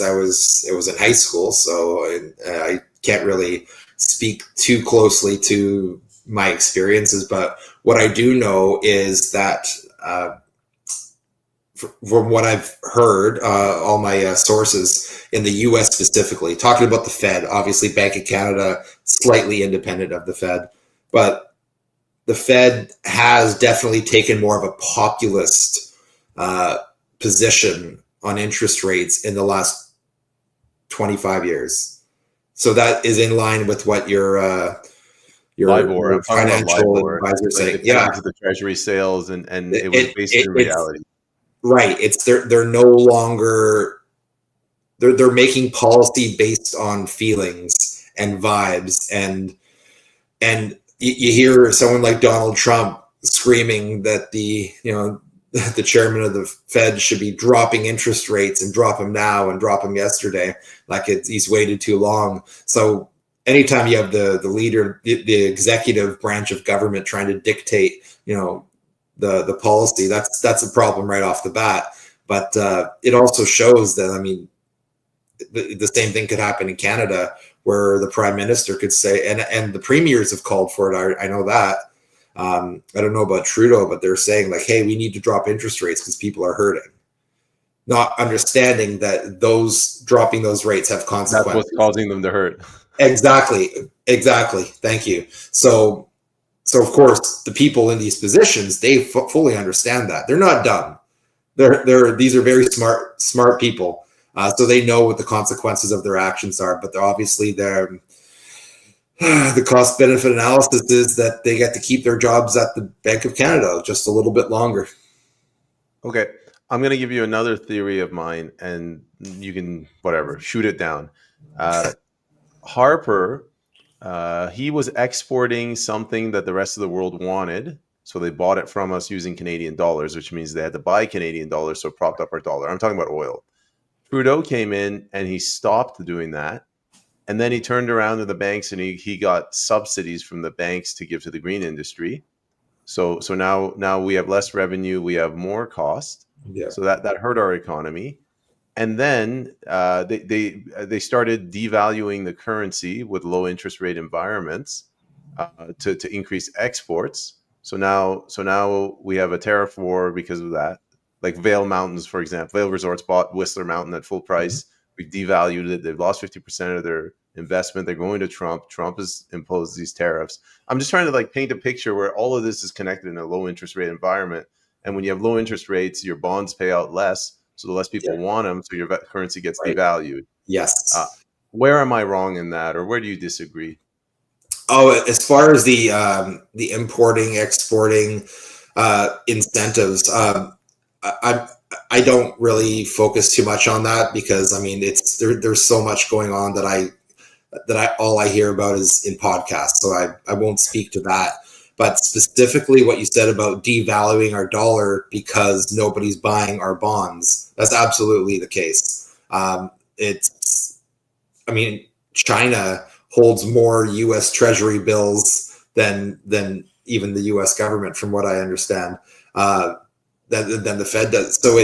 it was in high school, so I can't really speak too closely to my experiences. But what I do know is that, from what I've heard, all my sources in the U.S. specifically, talking about the Fed, obviously Bank of Canada, slightly independent of the Fed, but the Fed has definitely taken more of a populist uh, position on interest rates in the last 25 years. So that is in line with what LIBOR. your I'm talking about financial LIBOR. advisor Like saying. they pegged Yeah, it to the Treasury sales, and it, it was it, based it in it's reality. right. It's they're no longer they're making policy based on feelings and vibes, and you hear someone like Donald Trump screaming that the chairman of the Fed should be dropping interest rates and drop them now and drop them yesterday, like he's waited too long. So anytime you have the leader, the executive branch of government trying to dictate, the policy, that's a problem right off the bat. But it also shows that, I mean, the same thing could happen in Canada, where the prime minister could say, and the premiers have called for it. I know that. I don't know about Trudeau, but they're saying, like, hey, we need to drop interest rates because people are hurting, not understanding that those dropping those rates have That's what's consequences. causing them to hurt. Exactly, exactly. Thank you. So of course, the people in these positions, they fully understand that they're not dumb. These are very smart people. So they know what the consequences of their actions are, but the cost benefit analysis is that they get to keep their jobs at the Bank of Canada just a little bit longer. Okay, I'm going to give you another theory of mine, and you can whatever shoot it down. Uh, Harper, he was exporting something that the rest of the world wanted, so they bought it from us using Canadian dollars, which means they had to buy Canadian dollars, so it propped up our dollar. I'm talking about oil. Trudeau came in and he stopped doing that, and then he turned around to the banks and he got subsidies from the banks to give to the green industry. So now we have less revenue, we have more cost. Yeah. So that hurt our economy. And then they started devaluing the currency with low interest rate environments to increase exports. So now we have a tariff war because of that. Like Vail Mountains, for example, Vail Resorts bought Whistler Mountain at full price. We devalued it. They've lost 50% of their investment. They're going to Trump. Trump has imposed these tariffs. I'm just trying to like paint a picture where all of this is connected in a low interest rate environment. And when you have low interest rates, your bonds pay out less, so the less people Yeah. want them, so your currency gets Right. devalued. Uh, Yes. where am I wrong in that, or where do you disagree? Oh, as far as the importing, exporting incentives, I I don't really focus too much on that, because I mean there's so much going on that I all I hear about is in podcasts, so I won't speak to that. But specifically, what you said about devaluing our dollar because nobody's buying our bonds, that's absolutely the case. It's I mean, China holds more U.S. Treasury bills than even the U.S. government, from what I understand, than the Fed does. So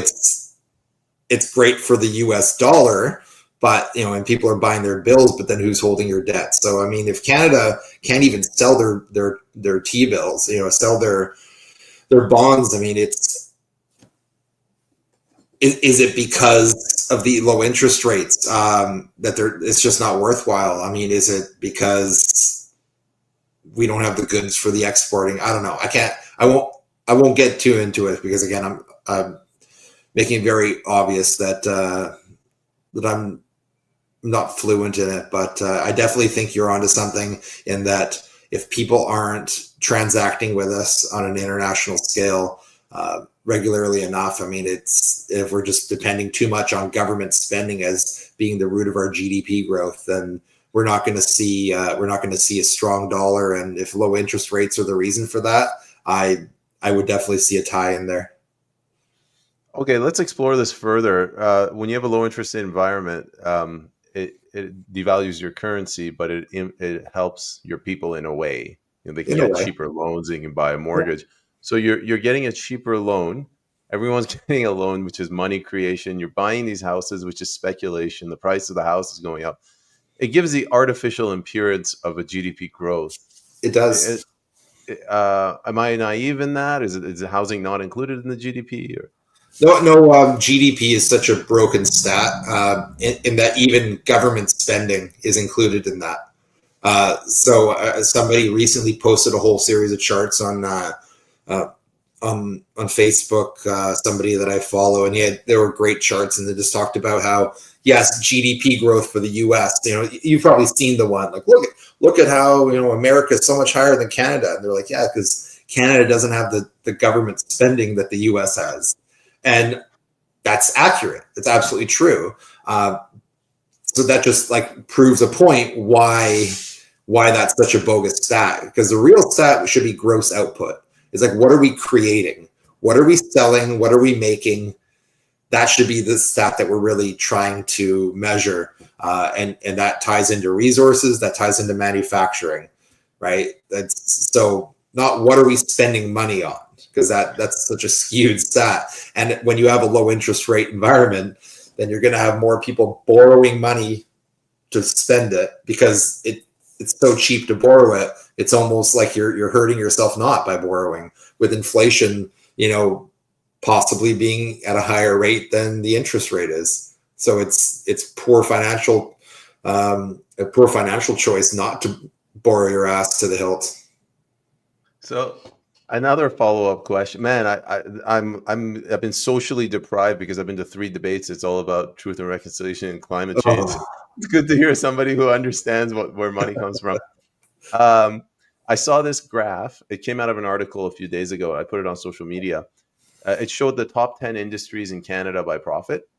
it's great for the U.S. dollar, but and people are buying their bills. But then who's holding your debt? So I mean, if Canada can't even sell their T bills, sell their bonds, I mean, is it because of the low interest rates, that it's just not worthwhile? I mean, is it because we don't have the goods for the exporting? I don't know. I won't get too into it, because again, I'm making it very obvious that I'm not fluent in it. But I definitely think you're onto something, in that if people aren't transacting with us on an international scale, regularly enough. I mean, it's if we're just depending too much on government spending as being the root of our GDP growth, then we're not going to see a strong dollar. And if low interest rates are the reason for that, I would definitely see a tie in there. Okay, let's explore this further. When you have a low interest environment, it devalues your currency, but it helps your people in a way. You know, they can In a get way. cheaper loans, they can buy a Yeah. mortgage. So you're getting a cheaper loan. Everyone's getting a loan, which is money creation. You're buying these houses, which is speculation. The price of the house is going up. It gives the artificial appearance of a GDP growth. It does. Am I naive in that? Is the housing not included in the GDP? Or? No, GDP is such a broken stat in that even government spending is included in that. So somebody recently posted a whole series of charts on Facebook. Somebody that I follow, and there were great charts, and they just talked about how yes, GDP growth for the U.S. You know, you've probably seen the one like look at how America is so much higher than Canada, and they're like, yeah, because Canada doesn't have the government spending that the U.S. has. And that's accurate. It's absolutely true. So that just like proves a point why that's such a bogus stat. Because the real stat should be gross output. It's like, what are we creating? What are we selling? What are we making? That should be the stat that we're really trying to measure. And that ties into resources, that ties into manufacturing, right? That's so not what are we spending money on? Because that's such a skewed stat. And when you have a low interest rate environment, then you're going to have more people borrowing money to spend it because it's so cheap to borrow it. It's almost like you're hurting yourself not by borrowing. With inflation, possibly being at a higher rate than the interest rate is. So it's poor financial choice not to borrow your ass to the hilt. So another follow-up question, man. I've been socially deprived because I've been to 3 debates. It's all about truth and reconciliation and climate change. Oh. It's good to hear somebody who understands where money comes from. I saw this graph. It came out of an article a few days ago. I put it on social media. It showed the top 10 industries in Canada by profit.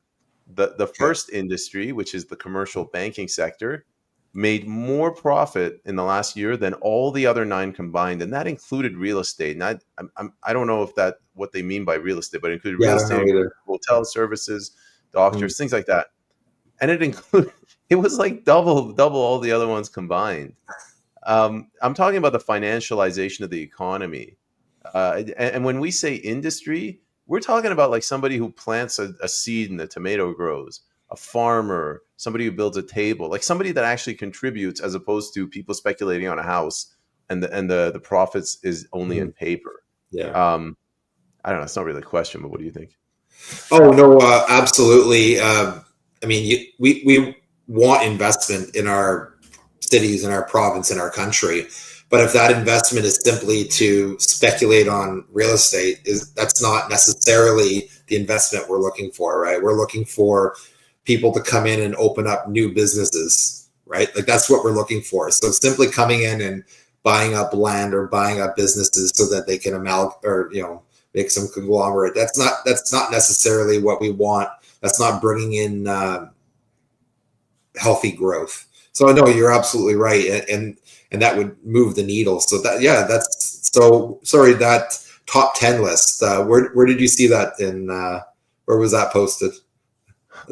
The first industry, which is the commercial banking sector, made more profit in the last year than all the other 9 combined, and that included real estate. And I don't know if that what they mean by real estate, but it included real estate, hotel services, doctors, things like that. And it was like double all the other ones combined. I'm talking about the financialization of the economy, and when we say industry, we're talking about like somebody who plants a seed and the tomato grows. A farmer, somebody who builds a table, like somebody that actually contributes, as opposed to people speculating on a house and the profits is only in paper. Yeah. I don't know. It's not really a question, but what do you think? Oh no, absolutely. I mean, we want investment in our cities, in our province, in our country. But if that investment is simply to speculate on real estate, that's not necessarily the investment we're looking for, right? We're looking for people to come in and open up new businesses, right? Like that's what we're looking for. So simply coming in and buying up land or buying up businesses so that they can make some conglomerate. That's not necessarily what we want. That's not bringing in healthy growth. So no, you're absolutely right, and that would move the needle. So that's so sorry, that top 10 list. Where did you see that in? Where was that posted?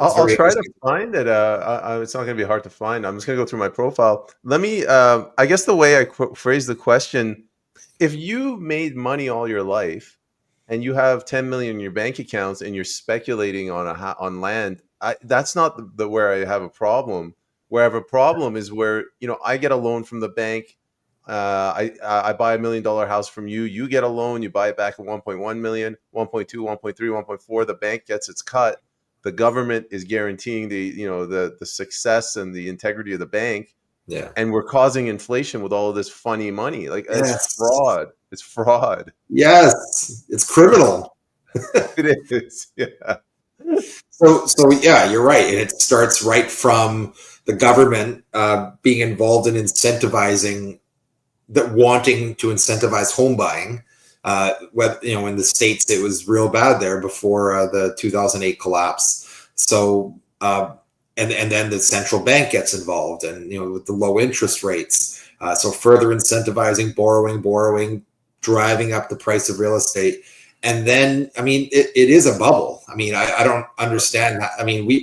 I'll try to find it. It's not going to be hard to find. I'm just going to go through my profile. Let me. I guess the way I phrase the question: if you made money all your life and you have 10 million in your bank accounts and you're speculating on land, that's not where I have a problem. Where I have a problem is where I get a loan from the bank. I buy $1 million house from you. You get a loan. You buy it back at 1.1 million, 1.2, 1.3, 1.4. The bank gets its cut. The government is guaranteeing the success and the integrity of the bank. Yeah. And we're causing inflation with all of this funny money. Like It's fraud. It's fraud. Yes, it's criminal. It is. Yeah. So yeah, you're right. And it starts right from the government being involved in wanting to incentivize home buying, In the States, it was real bad there before the 2008 collapse. So, and then the central bank gets involved, and with the low interest rates, so further incentivizing borrowing, driving up the price of real estate. And then, it is a bubble. I don't understand that.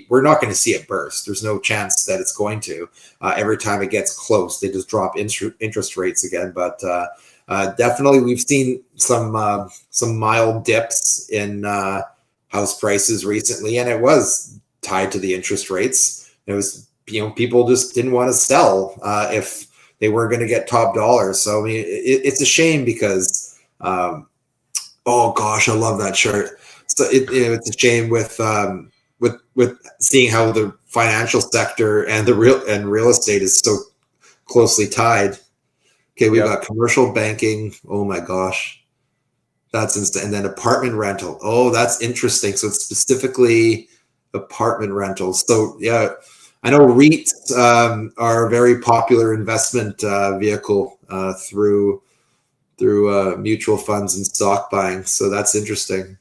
We're not going to see it burst. There's no chance that it's going to. Every time it gets close, they just drop interest rates again. But definitely, we've seen some mild dips in house prices recently, and it was tied to the interest rates. It was, people just didn't want to sell if they weren't going to get top dollar. So it's a shame because. Oh gosh, I love that shirt. So it's a shame with seeing how the financial sector and real estate is so closely tied. Okay, we've got commercial banking. Oh my gosh, that's insane. And then apartment rental. Oh, that's interesting. So it's specifically apartment rentals. So yeah, I know REITs are a very popular investment vehicle through mutual funds and stock buying. So that's interesting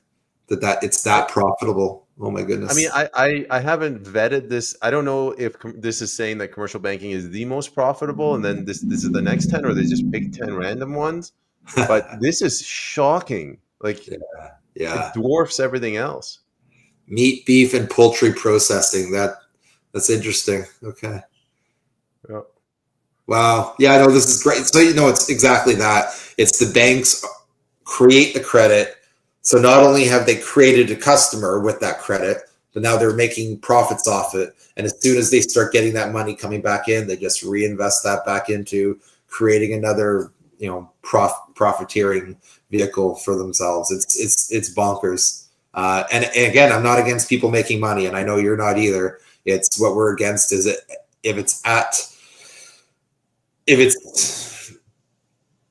that it's that profitable. Oh my goodness. I haven't vetted this. I don't know if this is saying that commercial banking is the most profitable, and then this is the next 10, or they just pick 10 random ones. But this is shocking. Like, it dwarfs everything else. Meat, beef, and poultry processing. That's interesting. Okay. Yeah. Wow. Yeah, I know, this is great. So, it's exactly that. It's the banks create the credit. So not only have they created a customer with that credit, but now they're making profits off it. And as soon as they start getting that money coming back in, they just reinvest that back into creating another, profiteering vehicle for themselves. It's bonkers. And again, I'm not against people making money, and I know you're not either. It's what we're against is if it's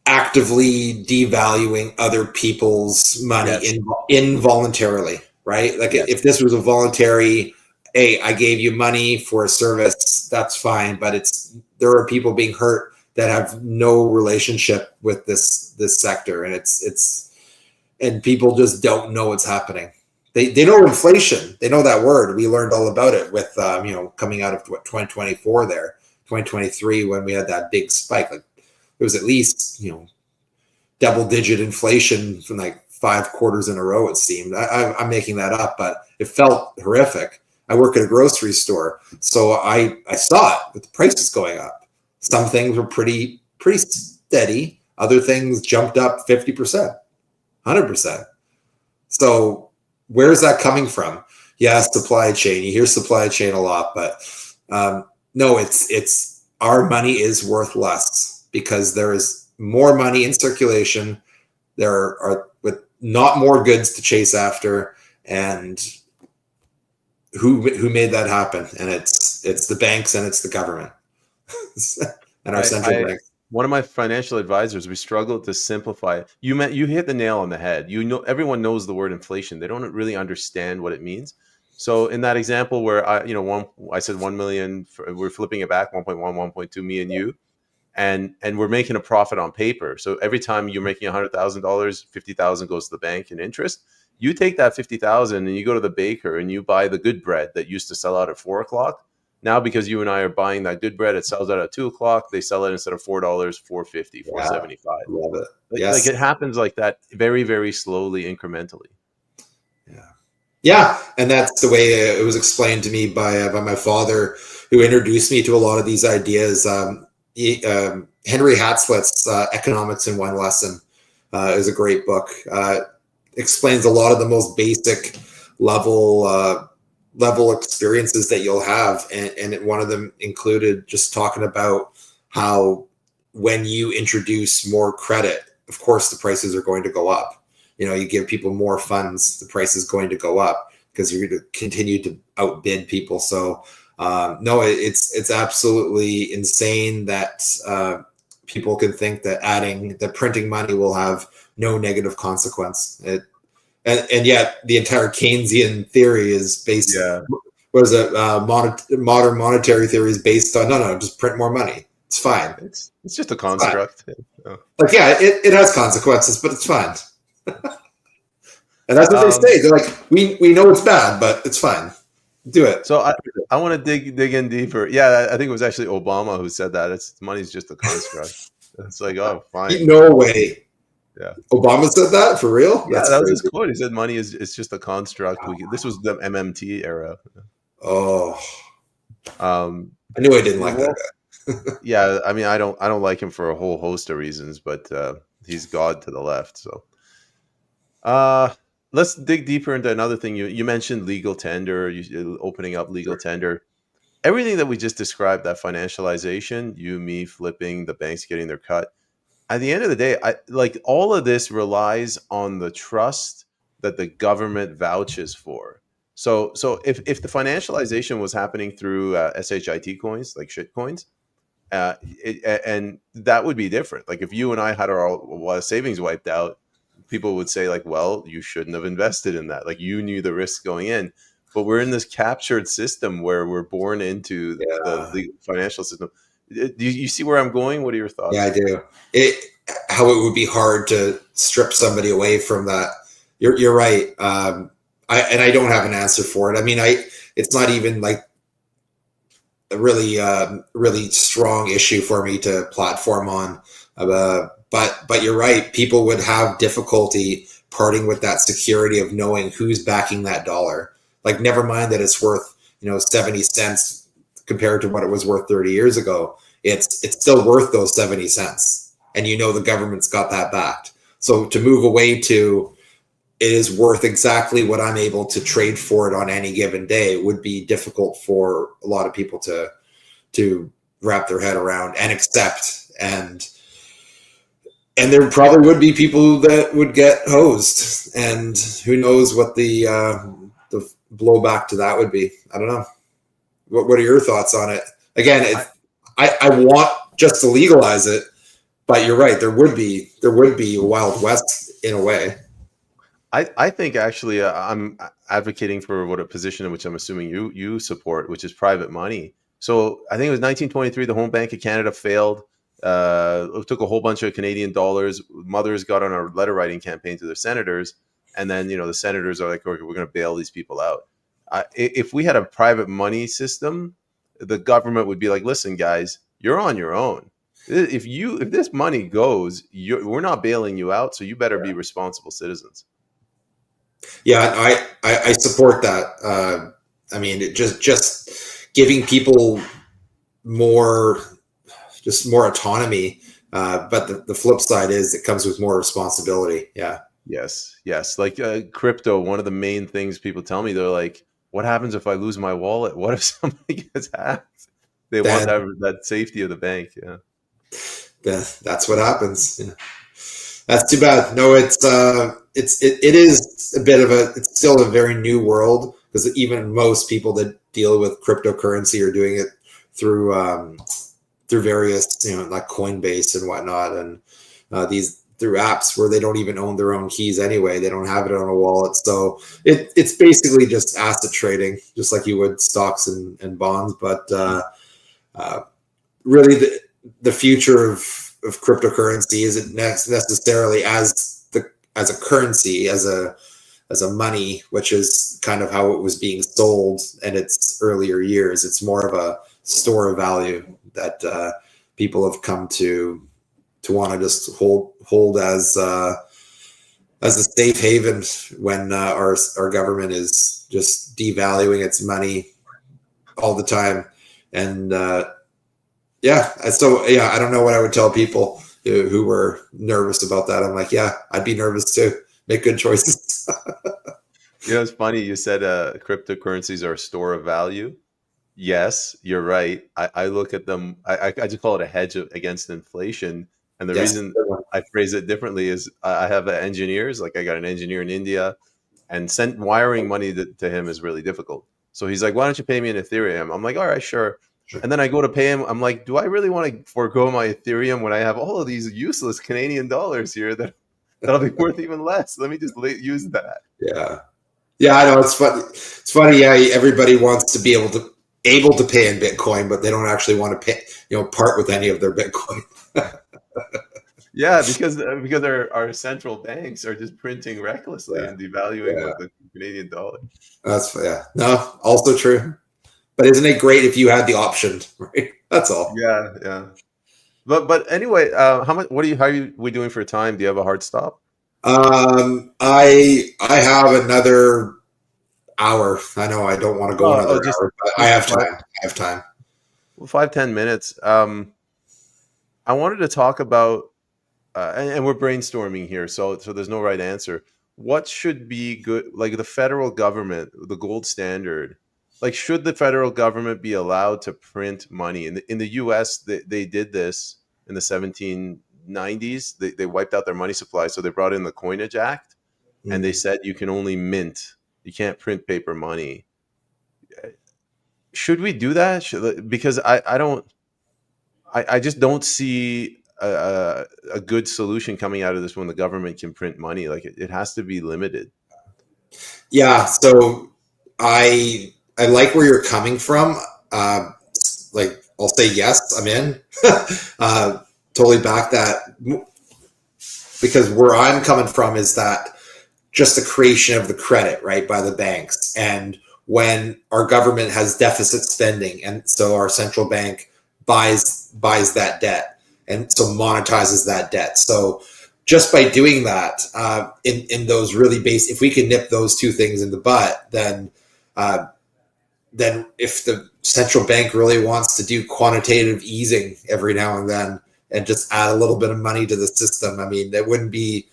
actively devaluing other people's money involuntarily, right? Like if this was a voluntary, hey, I gave you money for a service, that's fine. But there are people being hurt that have no relationship with this sector, and and people just don't know what's happening. They know inflation. They know that word. We learned all about it with coming out of 2024 there. 2023 when we had that big spike. Like, it was at least double-digit inflation from like 5 quarters in a row, it seemed. I'm making that up, but it felt horrific. I work at a grocery store, so I saw it with the prices going up. Some things were pretty steady. Other things jumped up 50%, 100%. So where's that coming from? Yeah, supply chain. You hear supply chain a lot, but no, it's our money is worth less because there is more money in circulation. There are with not more goods to chase after, and who made that happen? And it's the banks and it's the government and our central bank. One of my financial advisors, we struggled to simplify it. You hit the nail on the head. Everyone knows the word inflation. They don't really understand what it means. So in that example where I said 1 million, we're flipping it back, 1.1, 1.2, me and you, and we're making a profit on paper. So every time you're making $100,000, 50,000 goes to the bank in interest. You take that 50,000 and you go to the baker and you buy the good bread that used to sell out at 4:00. Now, because you and I are buying that good bread, it sells out at 2:00. They sell it instead of $4, $4.50, $4.75. Love it. Like it happens like that, very, very slowly, incrementally. Yeah, and that's the way it was explained to me by my father, who introduced me to a lot of these ideas. Henry Hatzlitt's Economics in One Lesson is a great book. Explains a lot of the most basic level experiences that you'll have, and one of them included just talking about how when you introduce more credit, of course the prices are going to go up. You give people more funds, the price is going to go up because you're going to continue to outbid people. So no, it's absolutely insane that people can think that printing money will have no negative consequence. And yet the entire Keynesian theory is based. What is it? Modern monetary theory is based on no, just print more money. It's fine. It's just a construct. Like it has consequences, but it's fine. And that's what they say. They're like, we know it's bad, but it's fine. Do it. So I want to dig in deeper. Yeah, I think it was actually Obama who said that. It's money's just a construct. It's like, oh, fine. No way. Yeah. Obama said that for real? Yeah, That's that was crazy. his quote. He said, "Money is just a construct." This was the MMT era. Oh, Um, I knew I didn't like that guy. yeah, I mean, I don't like him for a whole host of reasons, but he's God to the left. So, let's dig deeper into another thing. You mentioned legal tender, opening up legal tender. Everything that we just described, that financialization, you, me, flipping, the banks getting their cut. At the end of the day, I like all of this relies on the trust that the government vouches for. So if the financialization was happening through shit coins, like shit coins, and that would be different. Like if you and I had our savings wiped out, people would say like, well, you shouldn't have invested in that. Like you knew the risks going in. But we're in this captured system where we're born into the financial system. Do you see where I'm going? What are your thoughts? Yeah, I do. How it would be hard to strip somebody away from that. You're right. I don't have an answer for it. I mean, it's not even like a really strong issue for me to platform on. But you're right. People would have difficulty parting with that security of knowing who's backing that dollar. Like, never mind that it's worth 70 cents compared to what it was worth 30 years ago. It's still worth those 70 cents, and the government's got that backed. So to move away to it is worth exactly what I'm able to trade for it on any given day would be difficult for a lot of people to wrap their head around and accept. And there probably would be people that would get hosed, and who knows what the blowback to that would be. I don't know. What are your thoughts on it? Again, I want just to legalize it, but you're right. There would be a Wild West in a way. I think actually I'm advocating for a position in which I'm assuming you support, which is private money. So I think it was 1923, the Home Bank of Canada failed. It took a whole bunch of Canadian dollars. Mothers got on a letter writing campaign to their senators. And then, the senators are like, okay, we're going to bail these people out. If we had a private money system, the government would be like, listen, guys, you're on your own. If this money goes, we're not bailing you out. So you better be responsible citizens. Yeah, I support that. I mean, it just giving people more autonomy. But the flip side is it comes with more responsibility. Yeah. Yes. Like crypto, one of the main things people tell me, they're like, what happens if I lose my wallet? What if somebody gets hacked? They want that safety of the bank. Yeah. That's what happens. Yeah. That's too bad. No, it is a bit of it's still a very new world, because even most people that deal with cryptocurrency are doing it through various, like Coinbase and whatnot, and through apps where they don't even own their own keys anyway. They don't have it on a wallet. So it's basically just asset trading, just like you would stocks and bonds. But really the future of cryptocurrency isn't necessarily as a currency, as a money, which is kind of how it was being sold in its earlier years. It's more of a store of value that people have come to want to just hold as a safe haven when our government is just devaluing its money all the time. And I don't know what I would tell people who were nervous about that. I'm like, yeah, I'd be nervous too. Make good choices. It's funny. You said cryptocurrencies are a store of value. Yes, you're right. I look at them. I just call it a hedge against inflation. And the reason I phrase it differently is I have engineers. Like I got an engineer in India, and wiring money to him is really difficult. So he's like, why don't you pay me in Ethereum? I'm like, all right, sure. And then I go to pay him. I'm like, do I really want to forego my Ethereum when I have all of these useless Canadian dollars here that'll be worth even less? Let me just use that. Yeah. Yeah, I know. It's funny. It's funny. Yeah, everybody wants to be able to pay in Bitcoin, but they don't actually want to pay, part with any of their Bitcoin. Yeah, because our central banks are just printing recklessly Yeah, and devaluing yeah, the Canadian dollar. that's yeah. No, also true. But isn't it great if you had the option, right? That's all. Yeah, yeah. But anyway, how much? What are you? How are you? We doing for time? Do you have a hard stop? I have another hour. I know I don't want to go Oh, another just hour, but I just have five, time. I have time. 5, 10 minutes. I wanted to talk about, and we're brainstorming here, so there's no right answer. What should be good? Like the federal government, the gold standard. Like, should the federal government be allowed to print money? In the U.S., they did this in the 1790s. They wiped out their money supply, so they brought in the Coinage Act, and they Mm. said you can only mint. You can't print paper money. Should we do that? Because I don't. I just don't see a good solution coming out of this when the government can print money. Like it has to be limited. Yeah. So I like where you're coming from. Uh, like I'll say yes, I'm in. uh, totally back that because where I'm coming from is that just the creation of the credit, right, by the banks. And when our government has deficit spending, and so our central bank buys that debt, and so monetizes that debt. So just by doing that, in those really base, if we can nip those two things in the butt, uh, then if the central bank really wants to do quantitative easing every now and then and just add a little bit of money to the system, I mean, that wouldn't be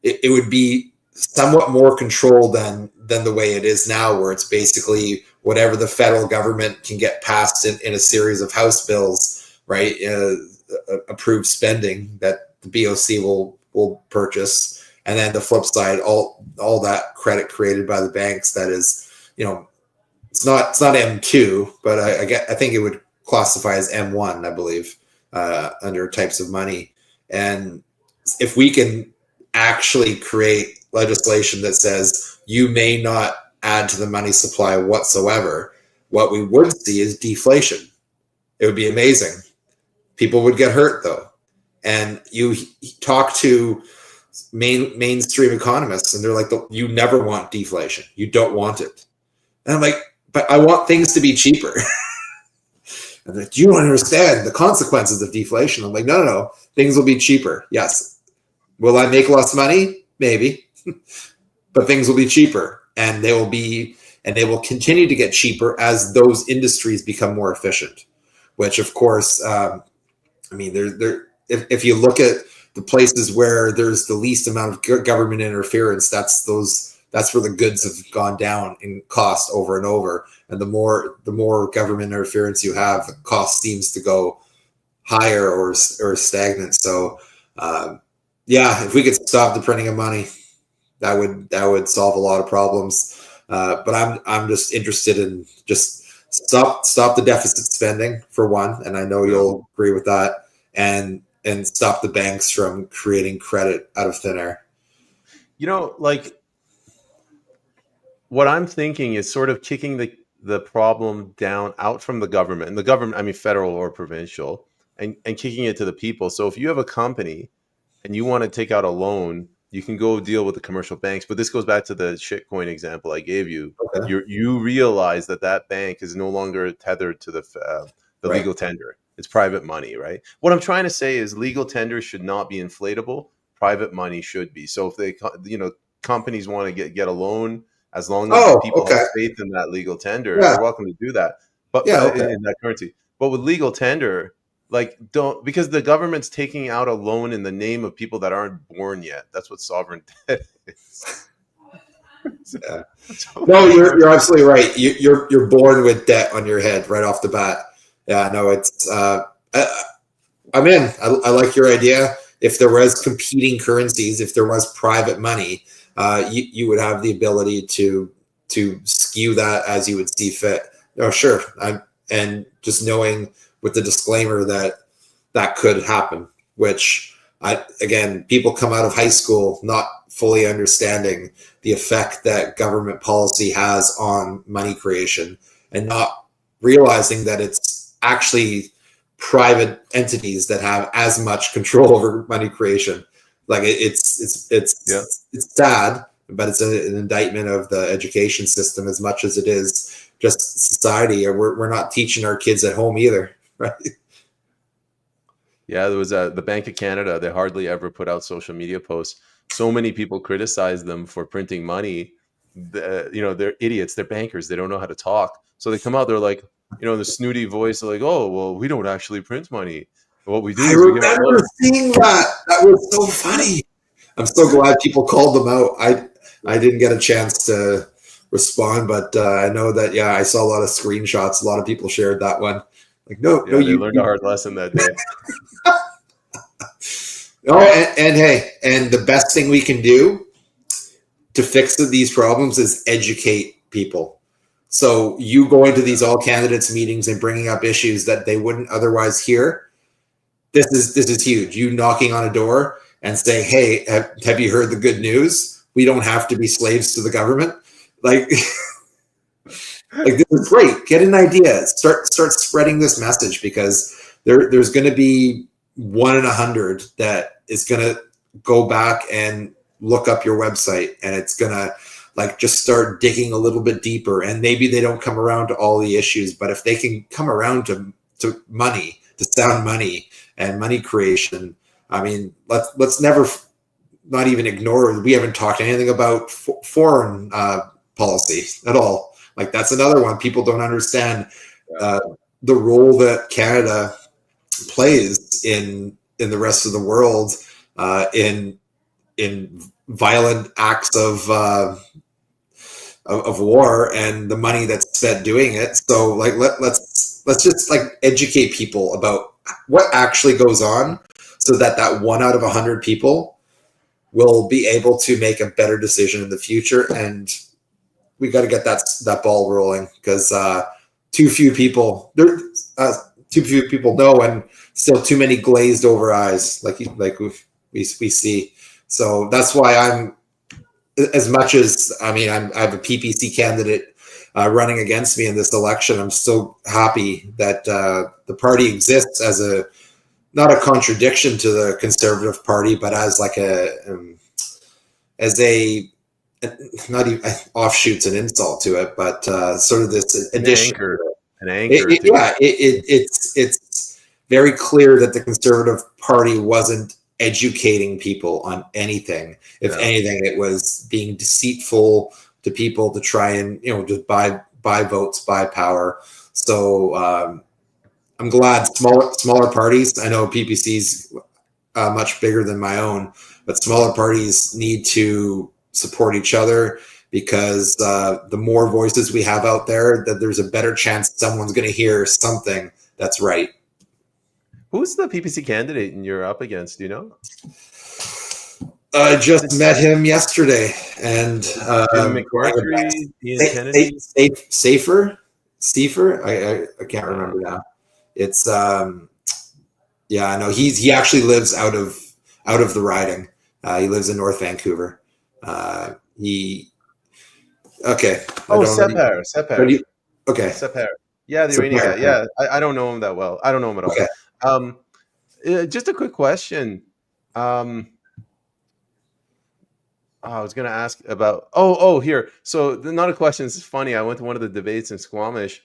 it would be somewhat more controlled than the way it is now, where it's basically whatever the federal government can get passed in a series of House bills, right? Approved spending that the BOC will purchase, and then the flip side, all that credit created by the banks that is, it's not M2, but I think it would classify as M1, I believe, under types of money. And if we can actually create legislation that says you may not add to the money supply whatsoever, what we would see is deflation. It would be amazing. People would get hurt though. And you talk to mainstream economists and they're like, you never want deflation. You don't want it. And I'm like, but I want things to be cheaper. And they're like, do you understand the consequences of deflation? I'm like, no. Things will be cheaper. Yes. Will I make less money? Maybe. But things will be cheaper, and they will continue to get cheaper as those industries become more efficient. Which, of course, I mean, if you look at the places where there's the least amount of government interference, that's where the goods have gone down in cost over and over. And the more government interference you have, the cost seems to go higher or stagnant. So, yeah, if we could stop the printing of money, that would solve a lot of problems. But I'm just interested in just stop the deficit spending for one, and I know you'll agree with that, and stop the banks from creating credit out of thin air. Like what I'm thinking is sort of kicking the problem down out from the government, and the government, I mean federal or provincial, and kicking it to the people. So if you have a company and you want to take out a loan, you can go deal with the commercial banks. But this goes back to the shitcoin example I gave you. Okay. You realize that bank is no longer tethered to the Right. legal tender. It's private money, right? What I'm trying to say is legal tender should not be inflatable. Private money should be. So if companies want to get a loan, as long as the Oh, people have okay. faith in that legal tender, Yeah. they're welcome to do that. But Yeah. Okay. in that currency, but with legal tender, like don't, because the government's taking out a loan in the name of people that aren't born yet. That's what sovereign debt is. Yeah. So, No, you're absolutely right. You're born with debt on your head right off the bat. Yeah. No, it's I'm in. I like your idea. If there was competing currencies, if there was private money, you would have the ability to skew that as you would see fit. Oh, sure. And just knowing with the disclaimer that that could happen, which again, people come out of high school not fully understanding the effect that government policy has on money creation and not realizing that it's actually private entities that have as much control over money creation. Like it's sad, but it's an indictment of the education system as much as it is just society. Or we're not teaching our kids at home either, right? Yeah, there was the Bank of Canada. They hardly ever put out social media posts. So many people criticize them for printing money. They're idiots. They're bankers. They don't know how to talk. So they come out. They're like, the snooty voice. They're like, oh, well, we don't actually print money. What we do I is we give out remember loans. seeing that. That was so funny. I'm so glad people called them out. I didn't get a chance to respond, but I know that, yeah, I saw a lot of screenshots. A lot of people shared that one. Like, no, Yeah, they learned a hard lesson that day. Oh, and hey, and the best thing we can do to fix these problems is educate people. So you going to these all candidates meetings and bringing up issues that they wouldn't otherwise hear. This is huge. You knocking on a door and saying, "Hey, have you heard the good news? We don't have to be slaves to the government." Like, like this is great. Get an idea. Start spreading this message, because there's going to be 1 in 100 that is going to go back and look up your website, and it's going to like just start digging a little bit deeper. And maybe they don't come around to all the issues, but if they can come around to money, to sound money and money creation, I mean, let's never not even ignore. We haven't talked anything about foreign policy at all. Like that's another one. People don't understand the role that Canada plays in the rest of the world, in violent acts of war, and the money that's spent doing it. So like let's just like educate people about what actually goes on, so that 1 out of 100 people will be able to make a better decision in the future. And we got to get that ball rolling, because too few people know, and still too many glazed over eyes, like we see. So that's why I'm, as much as I have a PPC candidate running against me in this election, I'm still happy that the party exists as not a contradiction to the Conservative Party, but as like not even offshoots an insult to it, but sort of this addition. An anchor. It's very clear that the Conservative Party wasn't educating people on anything. If anything, it was being deceitful to people to try and just buy votes, buy power. So I'm glad smaller parties. I know PPC's much bigger than my own, but smaller parties need to support each other, because the more voices we have out there, that there's a better chance someone's going to hear something that's right. Who's the PPC candidate you're up against? Do you know? I just met him yesterday, and McCarthy, Ian Kennedy, Safer. I can't remember now. It's I know he actually lives out of the riding. He lives in North Vancouver. Separ. Okay. Separ. Yeah, the Iranian guy. Yeah, I don't know him that well. I don't know him at all. Okay. Just a quick question. I was going to ask about. Here. So not a question. This is funny. I went to one of the debates in Squamish.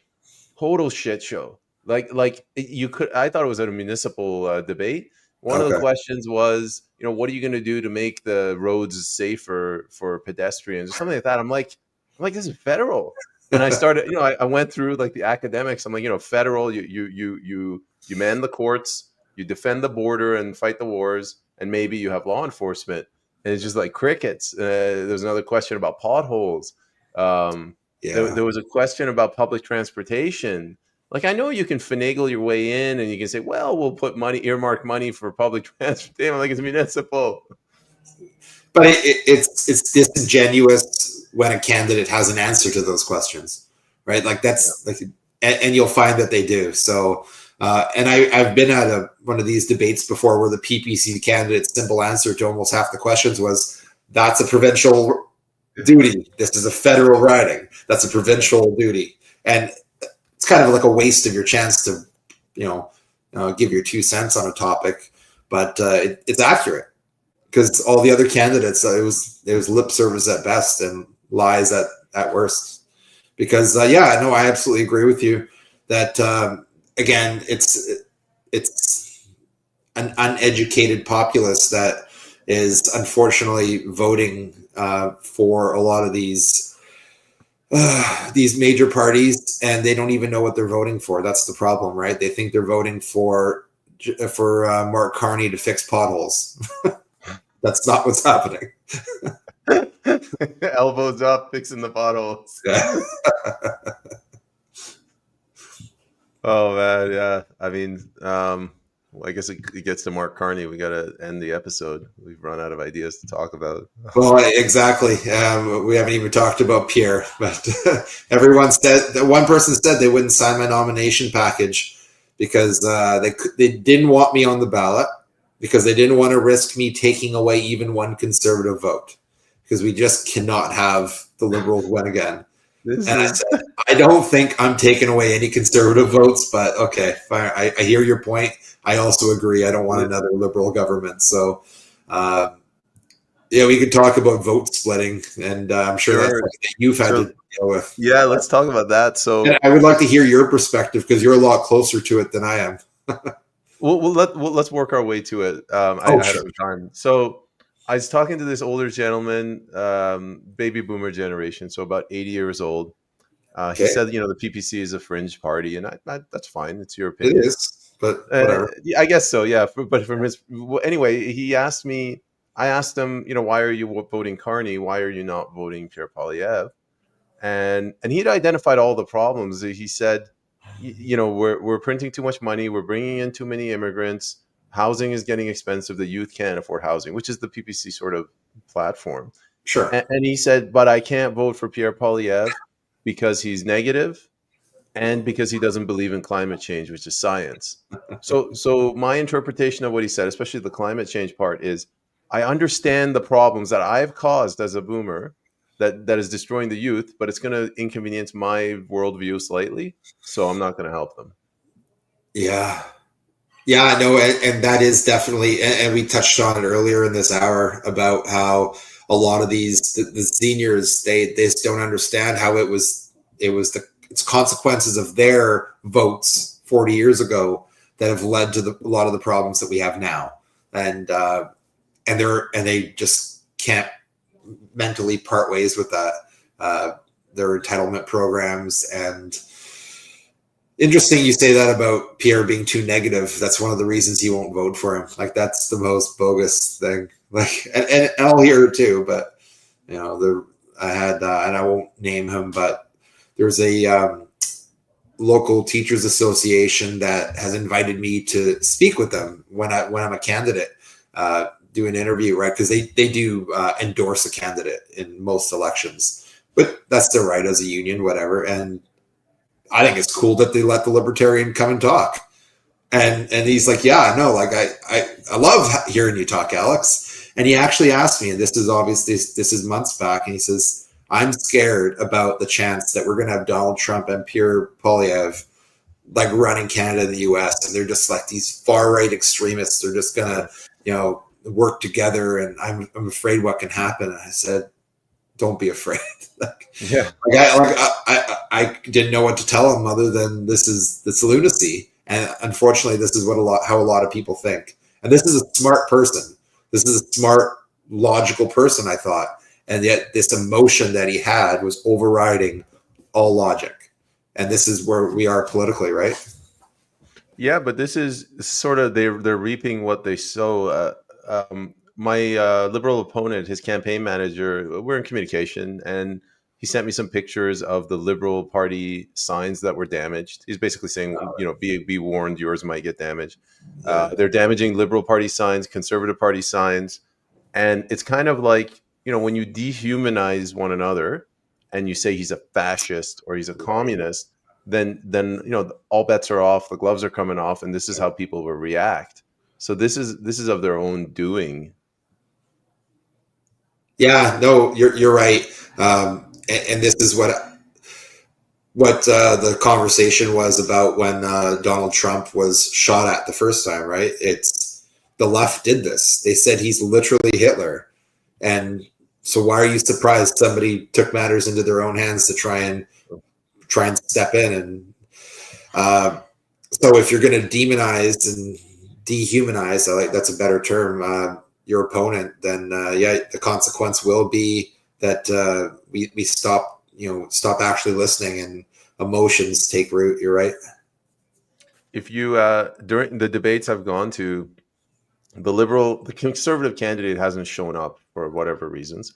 Total shit show. Like you could. I thought it was at a municipal debate. One of the questions was, what are you going to do to make the roads safer for pedestrians or something like that? I'm like, this is federal. And I started, I went through like the academics. I'm like, federal, you man the courts, you defend the border and fight the wars, and maybe you have law enforcement. And it's just like crickets. There's another question about potholes. There was a question about public transportation. Like, I know you can finagle your way in and you can say, well, we'll put earmark money for public transportation. Like, it's municipal. But it's disingenuous when a candidate has an answer to those questions, right? Like that's and you'll find that they do. So, and I've been at one of these debates before where the PPC candidate's simple answer to almost half the questions was, that's a provincial duty. This is a federal riding. That's a provincial duty. And it's kind of like a waste of your chance to, give your 2 cents on a topic, but it's accurate because all the other candidates, it was lip service at best and lies at worst. Because no, I absolutely agree with you that again, it's an uneducated populace that is unfortunately voting for a lot of these major parties, and they don't even know what they're voting for. That's the problem, right? They think they're voting for Mark Carney to fix potholes. That's not what's happening. Elbows up, fixing the potholes. Yeah. Oh man, yeah. I mean, well, I guess it gets to Mark Carney. We got to end the episode. We've run out of ideas to talk about. Well, exactly. We haven't even talked about Pierre, but everyone said that one person said they wouldn't sign my nomination package because they didn't want me on the ballot because they didn't want to risk me taking away even one conservative vote because we just cannot have the Liberals win again. I said, I don't think I'm taking away any conservative votes, but okay, fine. I hear your point. I also agree. I don't want another Liberal government. So, we could talk about vote splitting, and I'm sure that's something that you've had to deal with. Yeah, let's talk about that. So, and I would like to hear your perspective because you're a lot closer to it than I am. let's work our way to it. I had some time. So, I was talking to this older gentleman, baby boomer generation, so about 80 years old. He said, the PPC is a fringe party, and that's fine. It's your opinion. It is, but whatever. I guess so, yeah. But from his anyway, I asked him, why are you voting Carney? Why are you not voting Pierre Poilievre? And he'd identified all the problems. He said, we're printing too much money. We're bringing in too many immigrants. Housing is getting expensive. The youth can't afford housing, which is the PPC sort of platform. Sure. And he said, but I can't vote for Pierre Poilievre because he's negative and because he doesn't believe in climate change, which is science. So my interpretation of what he said, especially the climate change part, is I understand the problems that I've caused as a boomer that is destroying the youth, but it's going to inconvenience my worldview slightly. So I'm not going to help them. Yeah. Yeah, no, and that is definitely, and we touched on it earlier in this hour about how a lot of the seniors, they just don't understand how it's consequences of their votes 40 years ago that have led to a lot of the problems that we have now, and they just can't mentally part ways with that. Their entitlement programs. And interesting you say that about Pierre being too negative. That's one of the reasons he won't vote for him. Like, that's the most bogus thing. Like, and I'll hear it too, but I had and I won't name him, but there's a local teachers association that has invited me to speak with them when I'm a candidate, do an interview, right? Because they do endorse a candidate in most elections, but that's their right as a union, whatever. And I think it's cool that they let the Libertarian come and talk. And he's like, yeah, no, like I love hearing you talk, Alex. And he actually asked me, and this is months back, and he says, I'm scared about the chance that we're going to have Donald Trump and Pierre Poilievre like running Canada and the US. And they're just like these far right extremists. They're just going to, work together. And I'm afraid what can happen. And I said, don't be afraid. I didn't know what to tell him other than this is lunacy. And unfortunately, this is how a lot of people think. And this is a smart person. This is a smart, logical person, I thought. And yet this emotion that he had was overriding all logic. And this is where we are politically, right? Yeah, but this is sort of, they're reaping what they sow. My Liberal opponent, his campaign manager, we're in communication, and he sent me some pictures of the Liberal Party signs that were damaged. He's basically saying, be warned, yours might get damaged. They're damaging Liberal Party signs, Conservative Party signs. And it's kind of like, when you dehumanize one another and you say he's a fascist or he's a communist, then all bets are off, the gloves are coming off, and this is how people will react. So this is of their own doing. Yeah, no, you're right. And this is what what the conversation was about when Donald Trump was shot at the first time, right? It's the left did this. They said he's literally Hitler. And so why are you surprised somebody took matters into their own hands to try and step in? And so if you're going to demonize and dehumanize, that's a better term, your opponent, then the consequence will be that we stop actually listening and emotions take root. You're right. If you during the debates I've gone to, the conservative candidate hasn't shown up for whatever reasons.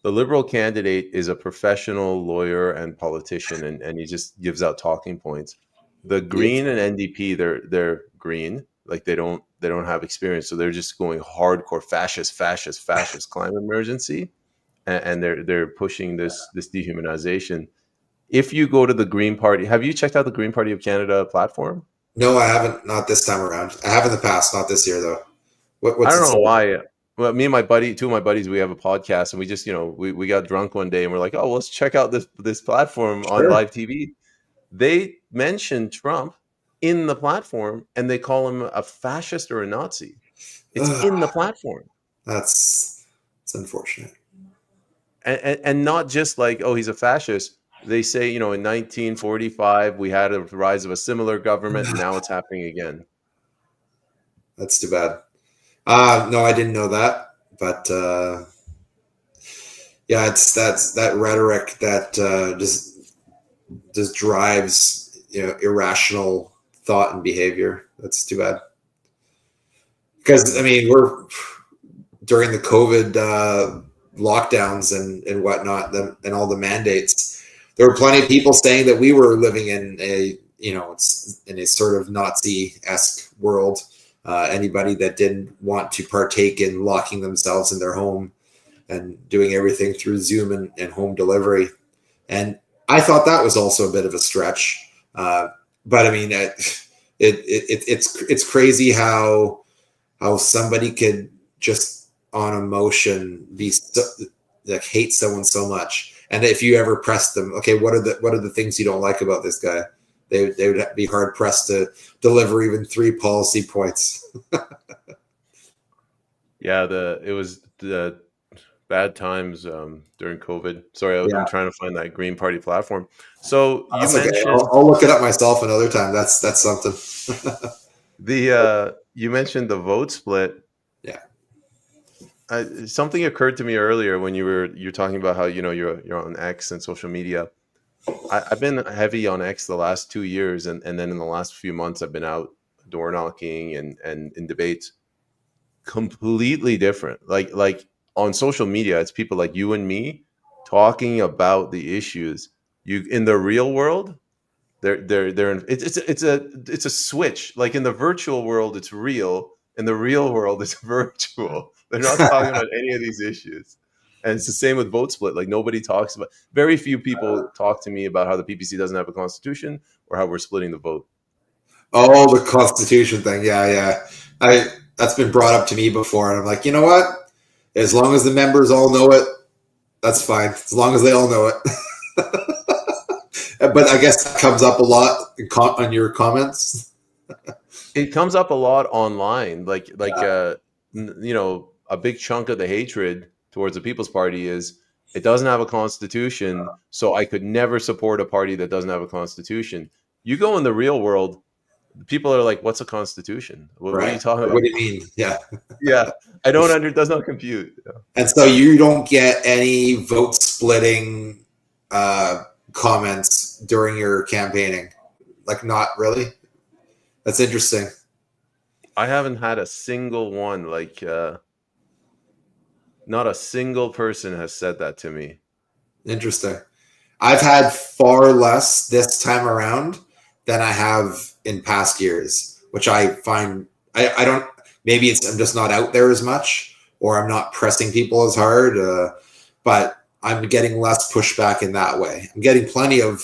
The liberal candidate is a professional lawyer and politician, and he just gives out talking points. The Green and NDP, they're green, like they don't have experience, so they're just going hardcore fascist climate emergency, and they're pushing this dehumanization. If you go to the Green Party, have you checked out the Green Party of Canada platform? No, I haven't. Not this time around. I have in the past, not this year though. I What's don't it know say? why. Well, me and my buddy, two of my buddies, we have a podcast, and we just, we got drunk one day, and we're like, oh, let's check out this platform on Sure. live TV. They mention Trump in the platform, and they call him a fascist or a Nazi. It's in the platform, That's unfortunate. and not just like, oh, he's a fascist. They say, in 1945 we had a rise of a similar government, and now it's happening again. That's too bad. No, I didn't know that, but yeah, it's that rhetoric that just drives irrational thought and behavior. That's too bad. Because I mean, we're during the COVID lockdowns and whatnot, and all the mandates. There were plenty of people saying that we were living in a in a sort of Nazi-esque world. Anybody that didn't want to partake in locking themselves in their home and doing everything through Zoom and home delivery. And I thought that was also a bit of a stretch. But I mean, it's crazy how somebody could just on emotion be like hate someone so much. And if you ever press them, okay, what are the things you don't like about this guy? They would be hard pressed to deliver even 3 policy points. Yeah, it was the bad times during COVID. Sorry, I'm trying to find that Green Party platform. So you mentioned, I'll look it up myself another time. That's something. you mentioned the vote split. Yeah. Something occurred to me earlier when you're talking about how you're on X and social media. I've been heavy on X the last 2 years, and then in the last few months, I've been out door knocking and in debates. Completely different. Like on social media, it's people like you and me talking about the issues. You in the real world, it's a switch. Like in the virtual world, it's real. In the real world, it's virtual. They're not talking about any of these issues. And it's the same with vote split. Like nobody talks about. Very few people talk to me about how the PPC doesn't have a constitution or how we're splitting the vote. Oh, the Constitution thing. Yeah. That's been brought up to me before, and I'm like, you know what? As long as the members all know it, that's fine. As long as they all know it. But I guess that comes up a lot on your comments. It comes up a lot online. A big chunk of the hatred towards the People's Party is it doesn't have a constitution, so I could never support a party that doesn't have a constitution. You go in the real world, people are like, "What's a constitution? What are you talking about? What do you mean?" Yeah. Yeah, I don't It does not compute. And so you don't get any vote splitting comments during your campaigning, like not really. That's interesting. I haven't had a single one. Not a single person has said that to me. Interesting. I've had far less this time around than I have in past years, which I find I don't. Maybe I'm just not out there as much, or I'm not pressing people as hard. But I'm getting less pushback in that way. I'm getting plenty of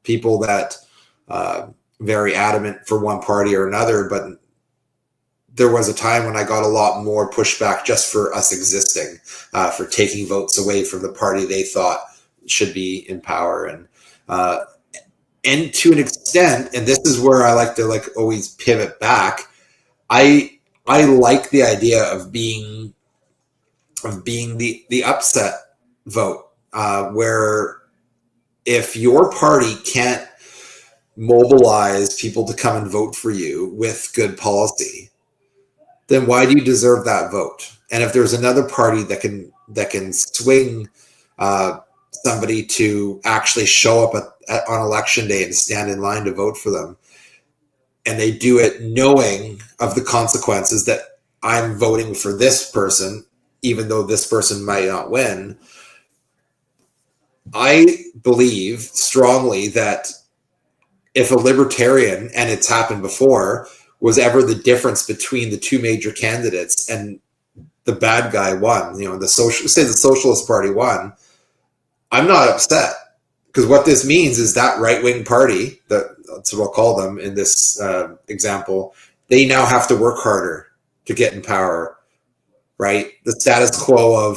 people that very adamant for one party or another, but there was a time when I got a lot more pushback just for us existing, for taking votes away from the party they thought should be in power. And And to an extent, and this is where I like to like always pivot back. I like the idea of being the upset vote, where if your party can't mobilize people to come and vote for you with good policy, then why do you deserve that vote? And if there's another party that can swing somebody to actually show up on election day and stand in line to vote for them, and they do it knowing of the consequences that I'm voting for this person, even though this person might not win, I believe strongly that if a libertarian, and it's happened before, was ever the difference between the two major candidates and the bad guy won, the Socialist Party won, I'm not upset, because what this means is that right-wing party, that's what I'll call them in this example, they now have to work harder to get in power, right? The status quo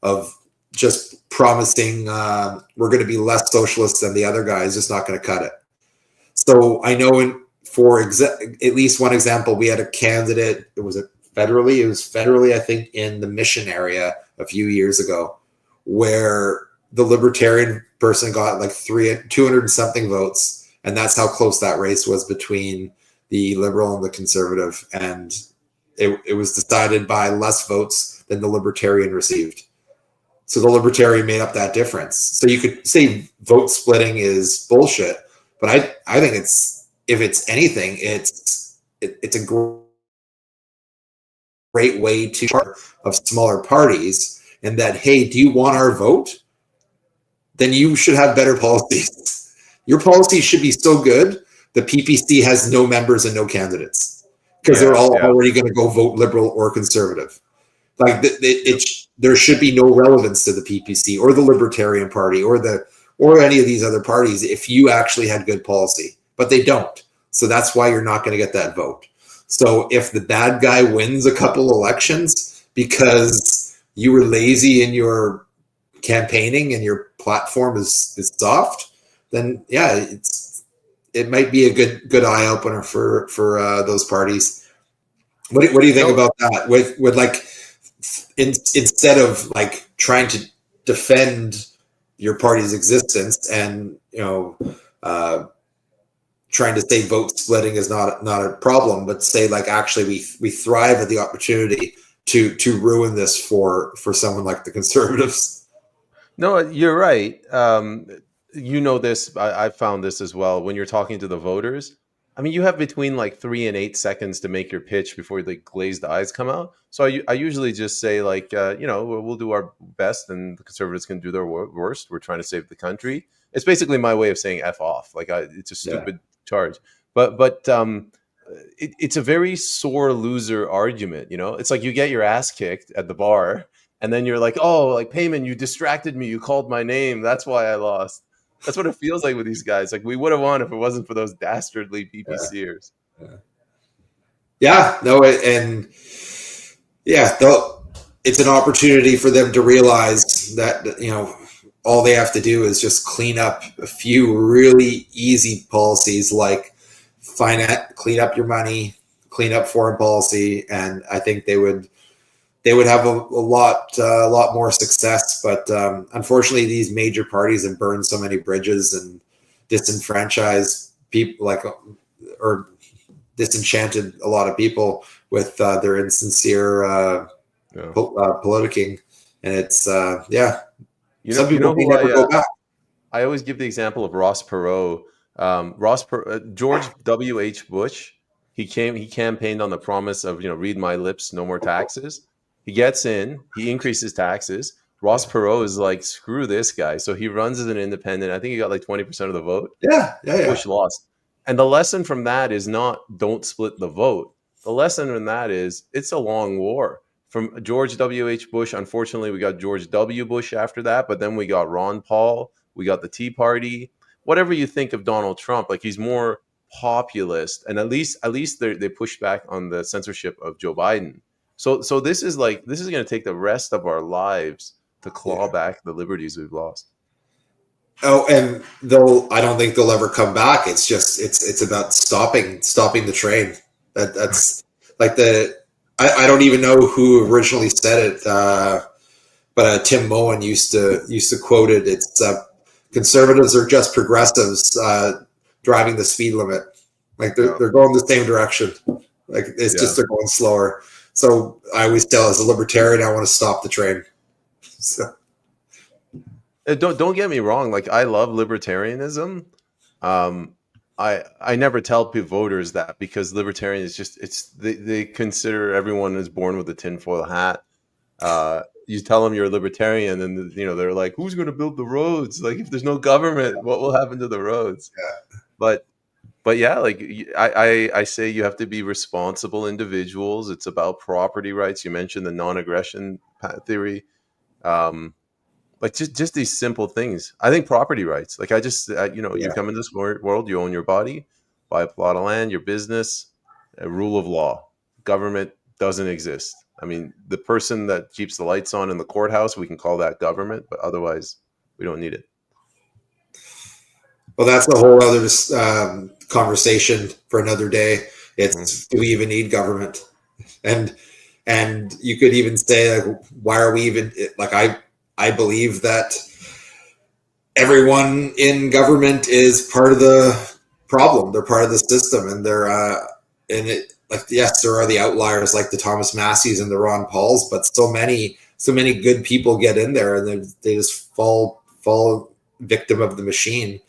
of just promising we're going to be less socialist than the other guy is just not going to cut it. So I know at least one example, we had a candidate, it was federally, I think, in the Mission area a few years ago, where the Libertarian person got like 200 and something votes. And that's how close that race was between the Liberal and the Conservative. And it was decided by less votes than the Libertarian received. So the Libertarian made up that difference. So you could say vote splitting is bullshit, but I think if it's anything, it's a great way to of smaller parties, and that, hey, do you want our vote? Then you should have better policies. Your policies should be so good the PPC has no members and no candidates, because they're all already going to go vote Liberal or Conservative. Like there should be no relevance to the PPC or the Libertarian Party or any of these other parties if you actually had good policy, but they don't. So that's why you're not going to get that vote. So if the bad guy wins a couple elections because you were lazy in your campaigning and your platform is soft, then yeah, it might be a good eye opener for those parties. What do you think about that? With like instead of like trying to defend your party's existence and trying to say vote splitting is not a problem, but say like actually we thrive at the opportunity to ruin this for someone like the Conservatives. No, you're right. This, I found this as well. When you're talking to the voters, I mean, you have between like 3 and 8 seconds to make your pitch before the glazed eyes come out. So I usually just say like, we'll do our best and the Conservatives can do their worst. We're trying to save the country. It's basically my way of saying F off. Like it's a stupid charge, but it's a very sore loser argument. It's like you get your ass kicked at the bar, and then you're like, oh, like, Payman, you distracted me. You called my name. That's why I lost. That's what it feels like with these guys. Like, we would have won if it wasn't for those dastardly PPCers. It's an opportunity for them to realize that, all they have to do is just clean up a few really easy policies, like clean up your money, clean up foreign policy. And I think they would have a lot more success. But unfortunately, these major parties have burned so many bridges and disenfranchised people, or disenchanted a lot of people with their insincere politicking. And it's some people may never go back. I always give the example of Ross Perot. George W.H. Bush. He campaigned on the promise of, read my lips, no more taxes. He gets in, he increases taxes. Ross Perot is like, screw this guy. So he runs as an independent. I think he got like 20% of the vote. Bush lost. And the lesson from that is not don't split the vote. The lesson from that is it's a long war. From George W.H. Bush, unfortunately, we got George W. Bush after that, but then we got Ron Paul, we got the Tea Party. Whatever you think of Donald Trump, like, he's more populist, and at least they push back on the censorship of Joe Biden. So this is going to take the rest of our lives to claw back the liberties we've lost. Oh, and I don't think they'll ever come back. It's just, it's about stopping the train. That's like I don't even know who originally said it. But Tim Moen used to quote it. It's conservatives are just progressives driving the speed limit. Like Yeah. they're going the same direction. Like it's Yeah. just they're going slower. So I always tell, as a libertarian, I want to stop the train. So, Don't get me wrong. Like, I love libertarianism. Um, I never tell voters that, because libertarian is just, they consider everyone is born with a tinfoil hat. You tell them you're a libertarian, and they're like, "Who's going to build the roads? Like, if there's no government, what will happen to the roads?" But yeah, like, I say you have to be responsible individuals. It's about property rights. You mentioned the non-aggression theory. Um, like, just these simple things. I think property rights. Like, I just you yeah, come in this world, you own your body, buy a plot of land, your business, a rule of law. Government doesn't exist. I mean, the person that keeps the lights on in the courthouse, we can call that government, but otherwise, we don't need it. well, that's a whole other conversation for another day. Mhm. It's, do we even need government? And you could even say, like, why are we even, like, I believe that everyone in government is part of the problem. They're part of the system, and and it, like, yes, there are the outliers like the Thomas Masseys and the Ron Pauls, but so many good people get in there, and they just fall victim of the machine.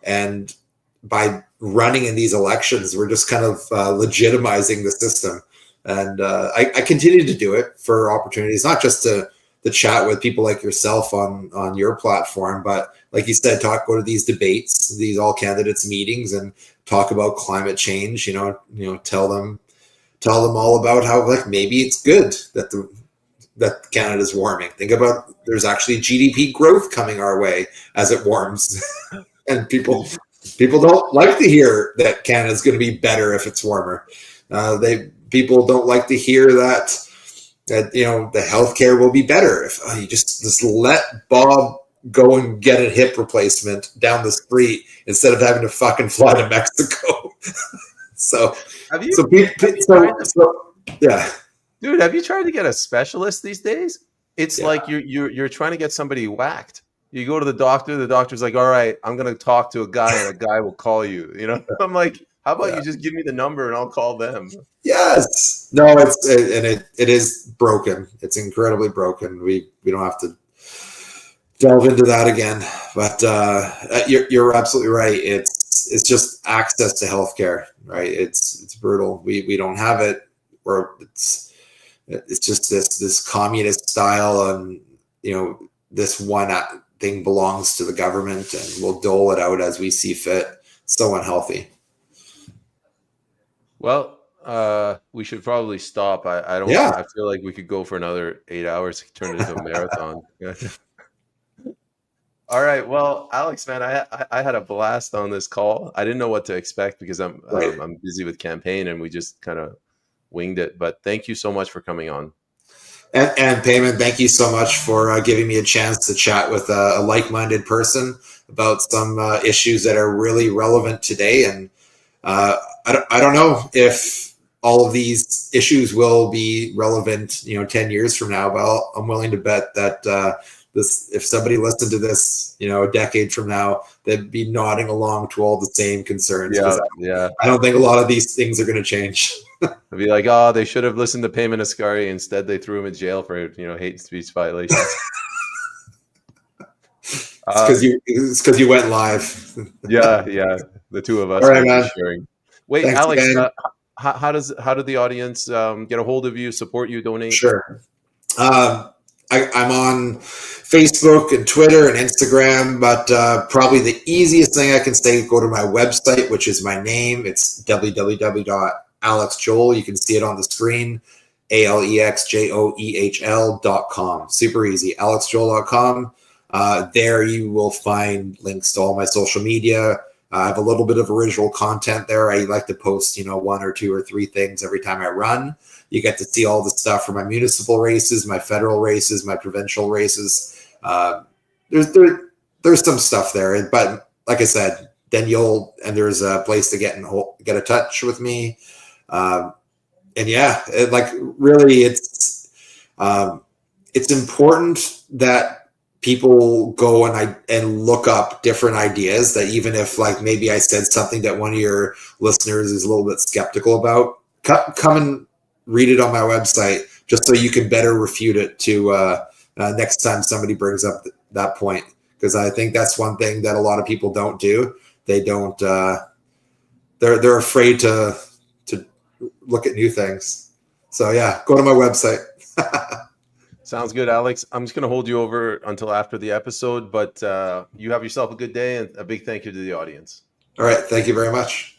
And by running in these elections, we're just kind of legitimizing the system. And I continue to do it for opportunities, not just to chat with people like yourself on your platform, but like you said, go to these debates, these all candidates meetings, and talk about climate change. Tell them all about how, like, maybe it's good that Canada's warming. Think about, there's actually GDP growth coming our way as it warms, and people don't like to hear that Canada's going to be better if it's warmer. People don't like to hear that the healthcare will be better if you just let Bob go and get a hip replacement down the street instead of having to fucking fly to Mexico. so Have you? so people, Have you tried to, yeah, dude? Have you tried to get a specialist these days? It's yeah, like you're trying to get somebody whacked. You go to the doctor. The doctor's like, "All right, I'm going to talk to a guy, and a guy will call you." I'm like, "How about yeah. you just give me the number and I'll call them?" Yes. No, it is broken. It's incredibly broken. We don't have to delve into that again, but you're absolutely right. It's just access to healthcare, right? It's brutal. We don't have it, or it's just this communist style, and this one thing belongs to the government, and we'll dole it out as we see fit. So unhealthy. Well, we should probably stop. I don't. Yeah, I feel like we could go for another 8 hours, turn it into a marathon. All right. Well, Alex, man, I had a blast on this call. I didn't know what to expect, because right. I'm busy with campaign, and we just kind of winged it. But thank you so much for coming on. And Payman, thank you so much for giving me a chance to chat with a like-minded person about some issues that are really relevant today. And I don't know if all of these issues will be relevant, 10 years from now, but I'm willing to bet that if somebody listened to this, a decade from now, they'd be nodding along to all the same concerns, because Yeah, yeah. I don't think a lot of these things are going to change. I'd be like, oh, they should have listened to Payman Ascari. Instead, they threw him in jail for hate speech violations. It's because you went live. Yeah, yeah. The two of us All right, were man. just sharing. Wait, Thanks Alex, again. how did the audience get a hold of you, support you, donate? Sure. I'm on Facebook and Twitter and Instagram, but probably the easiest thing I can say, go to my website, which is my name. It's www.alexjoehl. You can see it on the screen. ALEXJOEHL.com. Super easy. AlexJoehl.com. There you will find links to all my social media. I have a little bit of original content there. I like to post, one or two or three things every time I run. You get to see all the stuff from my municipal races, my federal races, my provincial races. There's there's some stuff there, but like I said, then there's a place to get in touch with me. And yeah, really, it's important that people go and look up different ideas, that even if like maybe I said something that one of your listeners is a little bit skeptical about, come and read it on my website, just so you can better refute it to next time somebody brings up that point. Because I think that's one thing that a lot of people don't do. They don't. They're afraid to look at new things. So yeah, go to my website. Sounds good, Alex. I'm just going to hold you over until after the episode, but you have yourself a good day, and a big thank you to the audience. All right. Thank you very much.